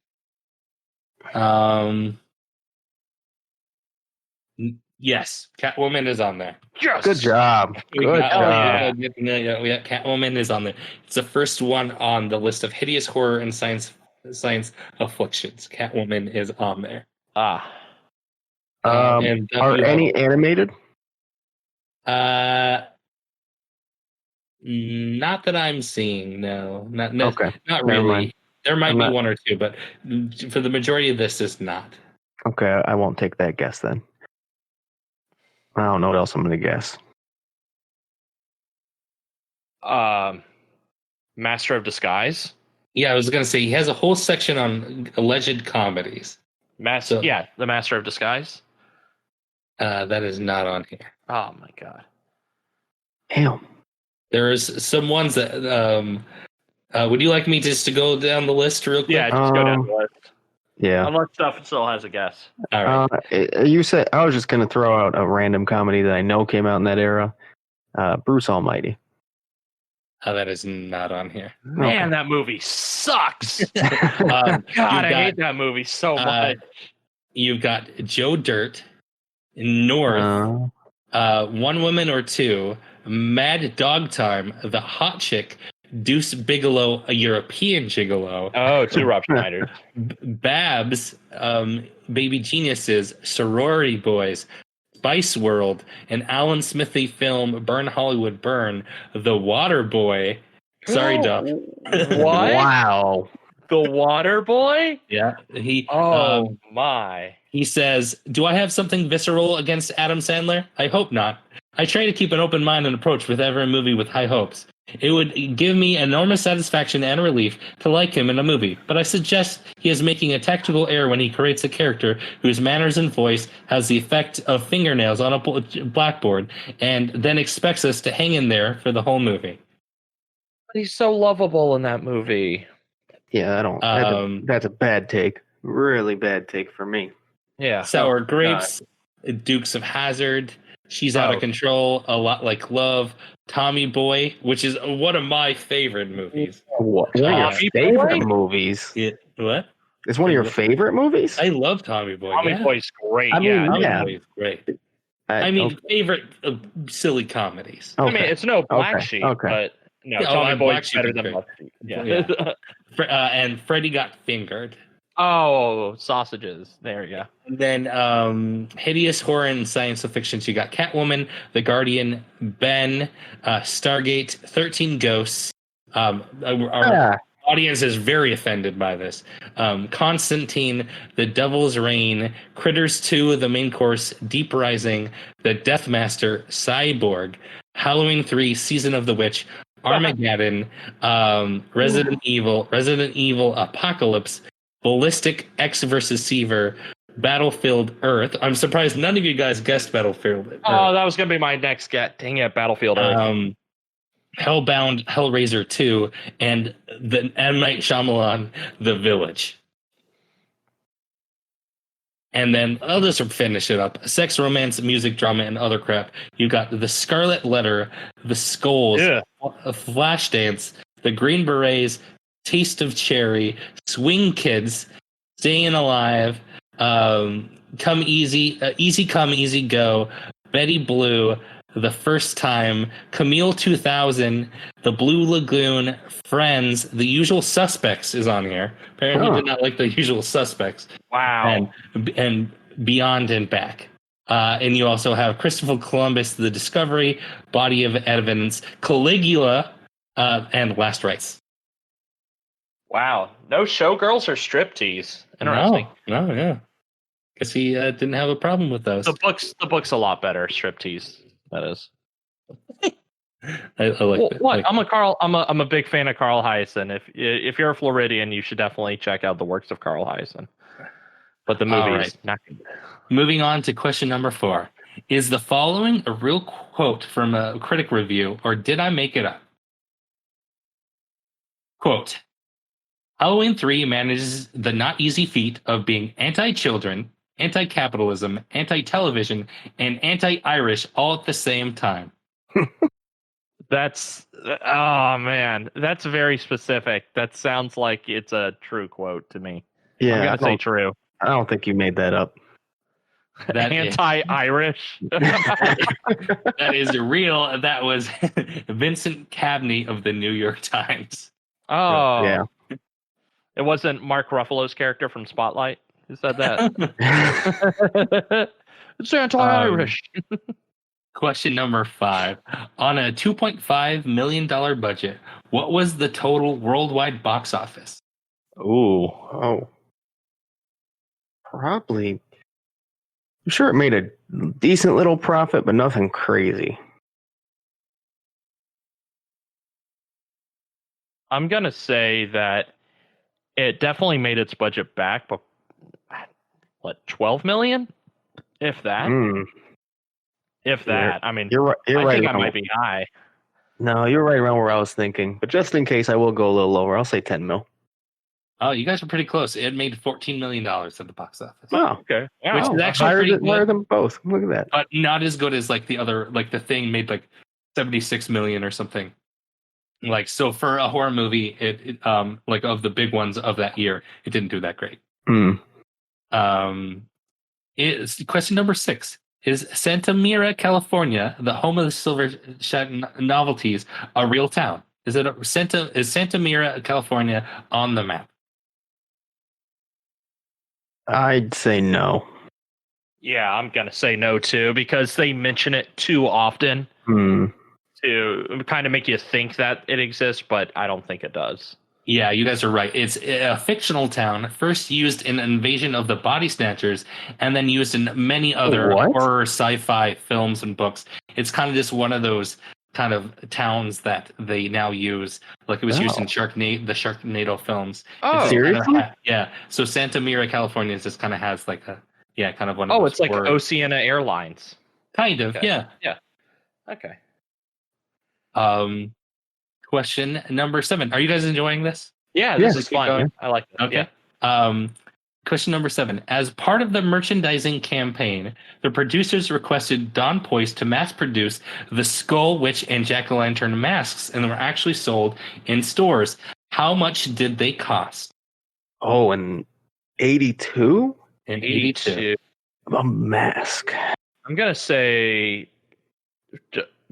Yes, Catwoman is on there. Yes. Good job. Good job. Yeah, Catwoman is on there. It's the first one on the list of hideous horror and science afflictions. Catwoman is on there. Are any animated? Not that I'm seeing. No, not Okay. not Never really. mind. There might I'm be not- one or two, but for the majority of this, is not. Okay, I won't take that guess then. I don't know what else I'm going to guess. Master of Disguise. Yeah, I was gonna say he has a whole section on alleged comedies. So- Yeah, the Master of Disguise. That is not on here. Oh my god. Damn. There's some ones that. Would you like me just to go down the list real quick? Yeah, just go down the list. Yeah. Unless Duff still has a guess. All right. You said I was just going to throw out a random comedy that I know came out in that era. Bruce Almighty. That is not on here. Man, that movie sucks. God, God, I hate that movie so much. You've got Joe Dirt, North, One Woman or Two, Mad Dog Time, The Hot Chick, Deuce Bigelow, a European Gigolo, Oh, two Rob Schneider. Babs, Baby Geniuses, Sorority Boys, Spice World, an Alan Smithy film, Burn Hollywood Burn, The Water Boy. Sorry, Duff. What? Wow. The Water Boy? Yeah, he. Oh my. He says, "Do I have something visceral against Adam Sandler? I hope not. I try to keep an open mind and approach with every movie with high hopes. It would give me enormous satisfaction and relief to like him in a movie, but I suggest he is making a tactical error when he creates a character whose manners and voice has the effect of fingernails on a blackboard and then expects us to hang in there for the whole movie." He's so lovable in that movie. Yeah, I don't. That's a bad take. Really bad take for me. Yeah. Sour Grapes, Dukes of Hazzard, She's Out of Control, A Lot Like Love, Tommy Boy, which is one of my favorite movies. What? One of your favorite movies? Yeah, what? It's one of your favorite movies? I love Tommy Boy. Tommy Boy's great. I mean, Tommy Boy's great. I mean, favorite silly comedies. I mean, it's no Black Sheep, but no, Tommy Boy's better than Black Sheep. Yeah. And Freddy Got Fingered. Oh, sausages. There you go. And then hideous horror and science fiction. So you got Catwoman, The Guardian, Ben, Stargate, 13 Ghosts. Our audience is very offended by this. Constantine, The Devil's Reign, Critters 2, The Main Course, Deep Rising, The Deathmaster, Cyborg, Halloween 3, Season of the Witch, Armageddon, Resident Evil Apocalypse, Ballistic X vs. Seaver, Battlefield Earth. I'm surprised none of you guys guessed Battlefield Earth. Oh, that was going to be my next get. Dang it, Battlefield Earth. Hellbound, Hellraiser 2, and the M. Night Shyamalan, The Village. And then I'll just finish it up. Sex, romance, music, drama, and other crap. You got The Scarlet Letter, The Skulls, Flashdance, The Green Berets, Taste of Cherry, Swing Kids, Staying Alive, Come Easy, Easy Come, Easy Go, Betty Blue, The First Time, Camille 2000, The Blue Lagoon, Friends, The Usual Suspects is on here. Apparently did not like The Usual Suspects. Wow. And Beyond and Back. And you also have Christopher Columbus, The Discovery, Body of Evidence, Caligula, and Last Rites. Wow. No showgirls or striptease. Interesting. No, yeah. Guess he didn't have a problem with those. The book's a lot better, striptease. That is. I like it. What? I'm a big fan of Carl Hiaasen. If you're a Floridian, you should definitely check out the works of Carl Hiaasen. But the movie is not good. Moving on to question number 4. Is the following a real quote from a critic review, or did I make it up? Quote, Halloween 3 manages the not easy feat of being anti-children, anti-capitalism, anti-television, and anti-Irish all at the same time. That's that's very specific. That sounds like it's a true quote to me. Yeah, I'm gonna say true. I don't think you made that up. That anti-Irish. That is real. That was Vincent Cabney of the New York Times. Oh, yeah. It wasn't Mark Ruffalo's character from Spotlight who said that. It's anti-Irish. Question number 5. On a $2.5 million budget, what was the total worldwide box office? Ooh, oh, probably. I'm sure it made a decent little profit, but nothing crazy. I'm gonna say that it definitely made its budget back, but what, 12 million? If that. Mm, If that. I mean, you're right. You're I right. think I around- might be high. No, you're right around where I was thinking. But just in case, I will go a little lower. I'll say 10 mil. Oh, you guys are pretty close. It made $14 million at the box office. Wow. Okay. Which is actually higher pretty than, higher good, than both. Look at that. but not as good as like the other. Like the Thing made like 76 million or something. Like, so for a horror movie, it like of the big ones of that year, it didn't do that great. Hmm. Is question number 6. Is Santa Mira, California, the home of the Silver Shed novelties, a real town? Is Santa Mira, California on the map? I'd say no. Yeah, I'm gonna say no too, because they mention it too often Hmm. to kind of make you think that it exists, but I don't think it does. Yeah, you guys are right. It's a fictional town, first used in Invasion of the Body Snatchers, and then used in many other What? horror sci-fi films and books. It's kind of just one of those kind of towns that they now use. Like it was used in Oh. the Sharknado films. Oh, It's Seriously? kind of yeah. So Santa Mira, California, just kind of has like a kind of one of oh, those it's like horror- Oceana Airlines. kind of Okay. yeah. Okay. Question number 7. Are you guys enjoying this? Yeah, Yeah, this is keep fun. going. I like it. Okay. Yeah. Question number 7. As part of the merchandising campaign, the producers requested Don Poist to mass produce the Skull, Witch, and Jack-o'-lantern masks, and they were actually sold in stores. How much did they cost? Oh, and 82? In 82. A mask. I'm gonna say,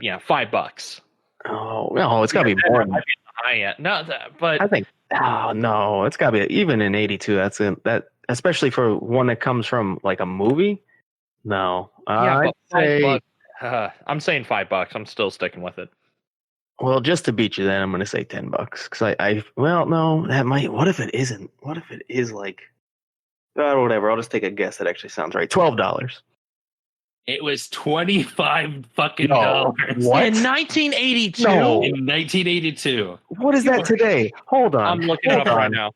$5. Oh, no, it's got to be more. Than, High end. No, but I think. Oh no, it's got to be even in 82. That especially for one that comes from like a movie. No, yeah, I'd but say. $5. I'm saying $5. I'm still sticking with it. Well, just to beat you, then I'm going to say $10 because well, no, that might. What if it isn't? What if it is like? Whatever. I'll just take a guess. That actually sounds right. $12. It was 25 fucking No. dollars. What? In 1982? No. In 1982. What is that today? Hold on. I'm looking it Hold up right on. now.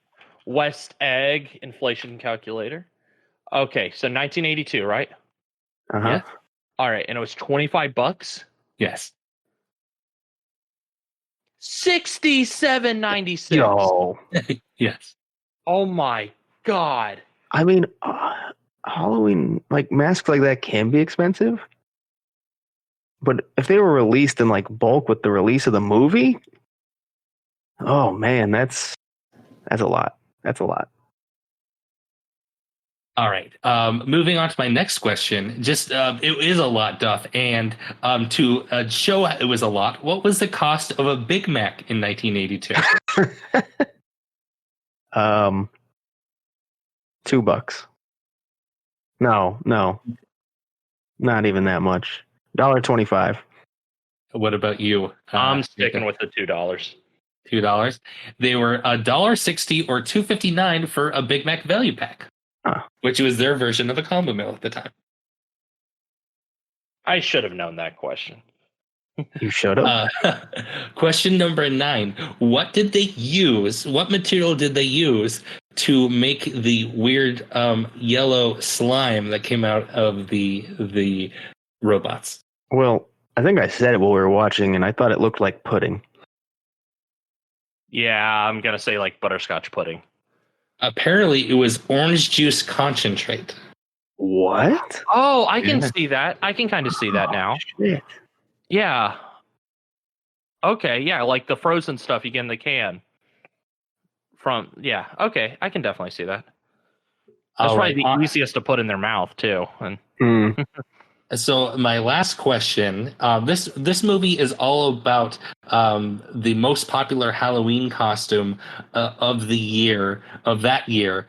West Egg inflation calculator. Okay, so 1982, right? Uh-huh. Yeah. All right, and it was $25. Yes. $67.96. Yo, Yes. Oh my god. I mean, Halloween like masks like that can be expensive, but if they were released in like bulk with the release of the movie, oh man, that's a lot. That's a lot. All right. Moving on to my next question. Just it is a lot, Duff, and to show it was a lot. What was the cost of a Big Mac in 1982? $2. No, not even that much. $1.25. What about you? I'm sticking with the $2. $2. They were $1.60 or $2.59 for a Big Mac value pack, which was their version of a combo meal at the time. I should have known that question. You should have. Question number 9. What did they use? What material did they use to make the weird yellow slime that came out of the robots? Well, I think I said it while we were watching, and I thought it looked like pudding. Yeah, I'm gonna say like butterscotch pudding. Apparently, it was orange juice concentrate. What? Oh, I can Yeah. see that. I can kind of see that now. Shit. Yeah. Okay, yeah, like the frozen stuff you get in the can. Okay, I can definitely see that. That's All probably right. the easiest to put in their mouth too. And Mm. So my last question: this movie is all about the most popular Halloween costume of that year.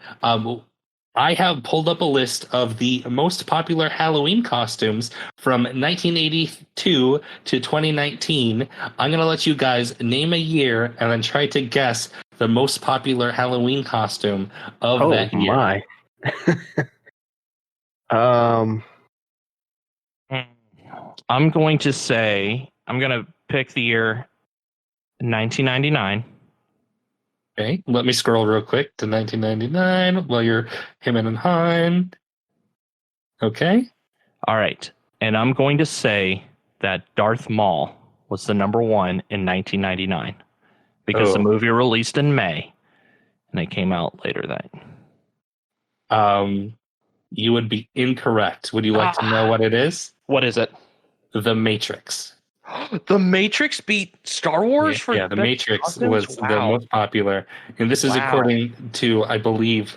I have pulled up a list of the most popular Halloween costumes from 1982 to 2019. I'm going to let you guys name a year and then try to guess the most popular Halloween costume of that year. My. um, I'm going to pick the year 1999. Okay, let me scroll real quick to 1999 while you're hemming and hawing. Okay. All right. And I'm going to say that Darth Maul was the number one in 1999 because the movie released in May and it came out later that. You would be incorrect. Would you like to know what it is? What is it? The Matrix. The Matrix beat Star Wars The Matrix was the most popular, and this is according to, I believe,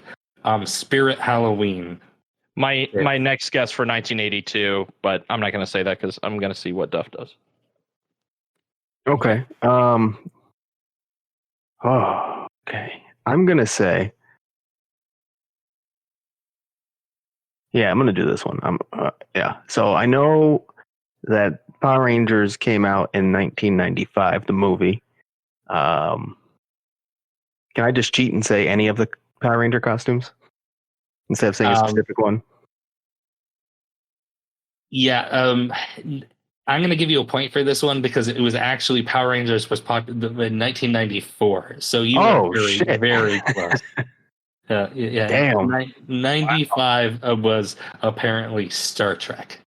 Spirit Halloween. My next guess for 1982, but I'm not going to say that because I'm going to see what Duff does. Okay. Okay. I'm gonna say. Yeah, I'm gonna do this one. Yeah. So I know that Power Rangers came out in 1995, the movie. Can I just cheat and say any of the Power Ranger costumes instead of saying a specific one? Yeah. I'm going to give you a point for this one because it was actually Power Rangers was popular in 1994. So you were very, very close. Yeah. Damn. 95 was apparently Star Trek.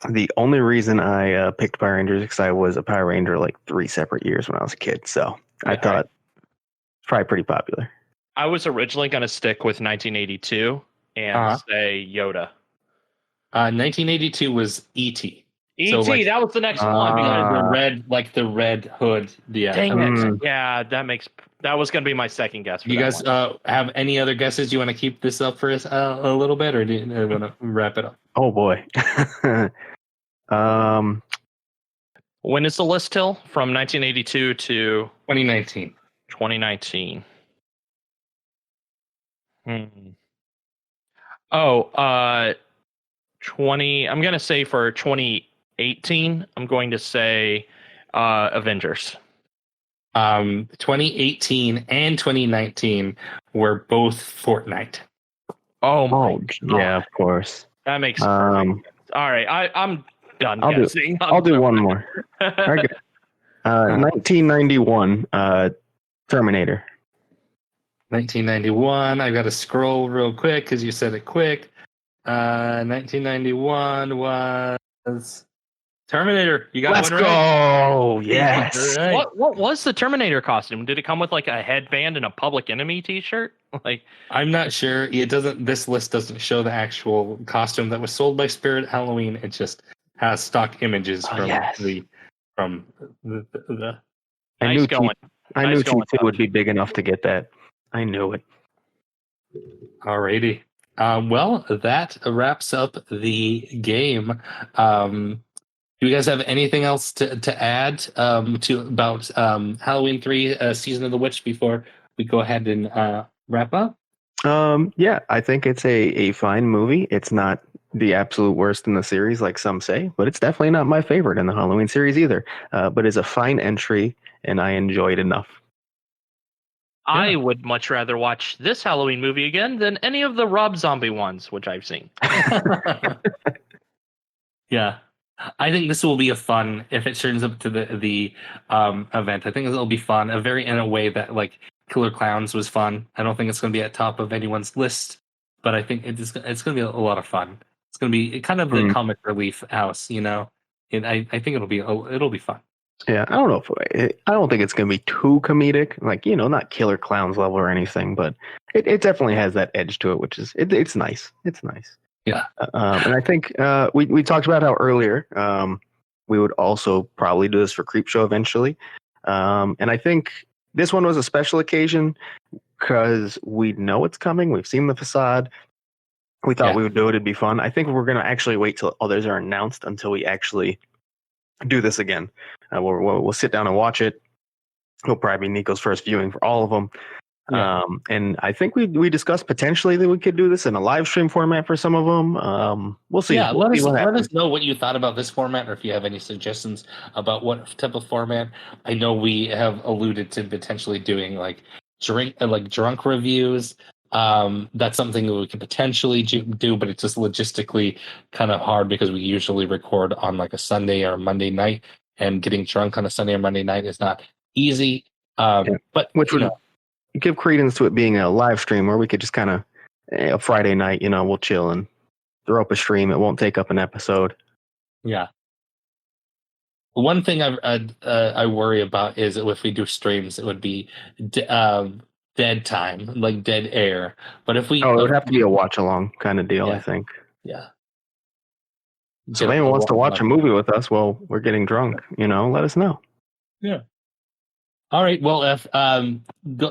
The only reason I picked Power Rangers is because I was a Power Ranger like 3 separate years when I was a kid. So I thought it's probably pretty popular. I was originally going to stick with 1982 and say Yoda. 1982 was E.T. E.T. So, that was the next one. The red hood. Yeah. Dang it. Yeah, that was going to be my second guess. You guys have any other guesses? You want to keep this up for us a little bit, or do you want to wrap it up? Oh boy. When is the list till? From 1982 to 2019. 2019. I'm going to say for 2018, I'm going to say Avengers. 2018 and 2019 were both Fortnite. Oh my God. Yeah, of course. That makes perfect sense. All right, I'm done guessing. I'll do one more. Okay. 1991, Terminator. 1991. I got to scroll real quick because you said it quick. 1991 was Terminator. You got Let's one right. Go! Yes. Right. What was the Terminator costume? Did it come with like a headband and a Public Enemy T-shirt? Like, I'm not sure. It doesn't. This list doesn't show the actual costume that was sold by Spirit Halloween. It just has stock images from the. I knew T2 would be big enough to get that. I knew it. Alrighty. Well, that wraps up the game. Do you guys have anything else to add about Halloween 3 Season of the Witch before we go ahead and wrap up? Yeah, I think it's a fine movie. It's not the absolute worst in the series, like some say, but it's definitely not my favorite in the Halloween series either. But it's a fine entry, and I enjoyed enough. I would much rather watch this Halloween movie again than any of the Rob Zombie ones, which I've seen. Yeah. I think this will be a fun, if it turns up to the event, I think it'll be fun, in a way that like Killer Clowns was fun. I don't think it's going to be at top of anyone's list, but I think it's going to be a lot of fun. It's going to be kind of the comic relief house, you know. And I think it'll be fun. Yeah, I don't know I don't think it's going to be too comedic, like, you know, not Killer Clowns level or anything, but it definitely has that edge to it, which is it's nice. It's nice. Yeah. And I think we talked about how earlier we would also probably do this for Creepshow eventually. And I think this one was a special occasion because we know it's coming. We've seen the facade. We thought we would do it. It'd be fun. I think we're going to actually wait till others are announced until we actually do this again. We'll sit down and watch it. It'll probably be Niko's first viewing for all of them. Yeah. And I think we discussed potentially that we could do this in a live stream format for some of them. We'll see. Yeah, We'll see what let happens. us know what you thought about this format, or if you have any suggestions about what type of format. I know we have alluded to potentially doing like drunk reviews. That's something that we could potentially do, but it's just logistically kind of hard because we usually record on like a Sunday or Monday night, and getting drunk on a Sunday or Monday night is not easy. Yeah. But Which would give credence to it being a live stream where we could just kind of a Friday night, we'll chill and throw up a stream. It won't take up an episode. yeah. One thing I worry about is if we do streams, it would be dead time, like dead air. But if we, it would have to be a watch along kind of deal, Yeah. I think. yeah. So if anyone wants to watch a movie with us while we're getting drunk, let us know. Yeah. All right. Well, if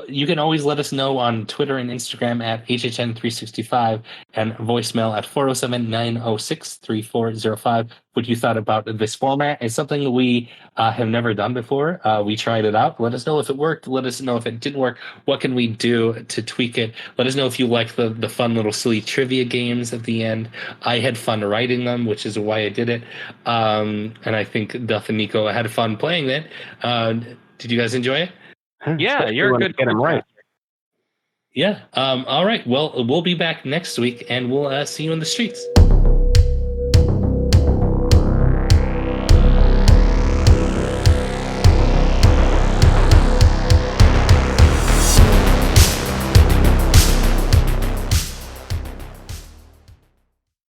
you can always let us know on Twitter and Instagram at HHN365 and voicemail at 407-906-3405 what you thought about this format. It's something that we have never done before. We tried it out. Let us know if it worked. Let us know if it didn't work. What can we do to tweak it? Let us know if you like the fun little silly trivia games at the end. I had fun writing them, which is why I did it. And I think Duff and Niko had fun playing it. Did you guys enjoy it? Yeah, Especially you're a when I good get 'em right. Yeah. All right. Well, we'll be back next week, and we'll see you in the streets.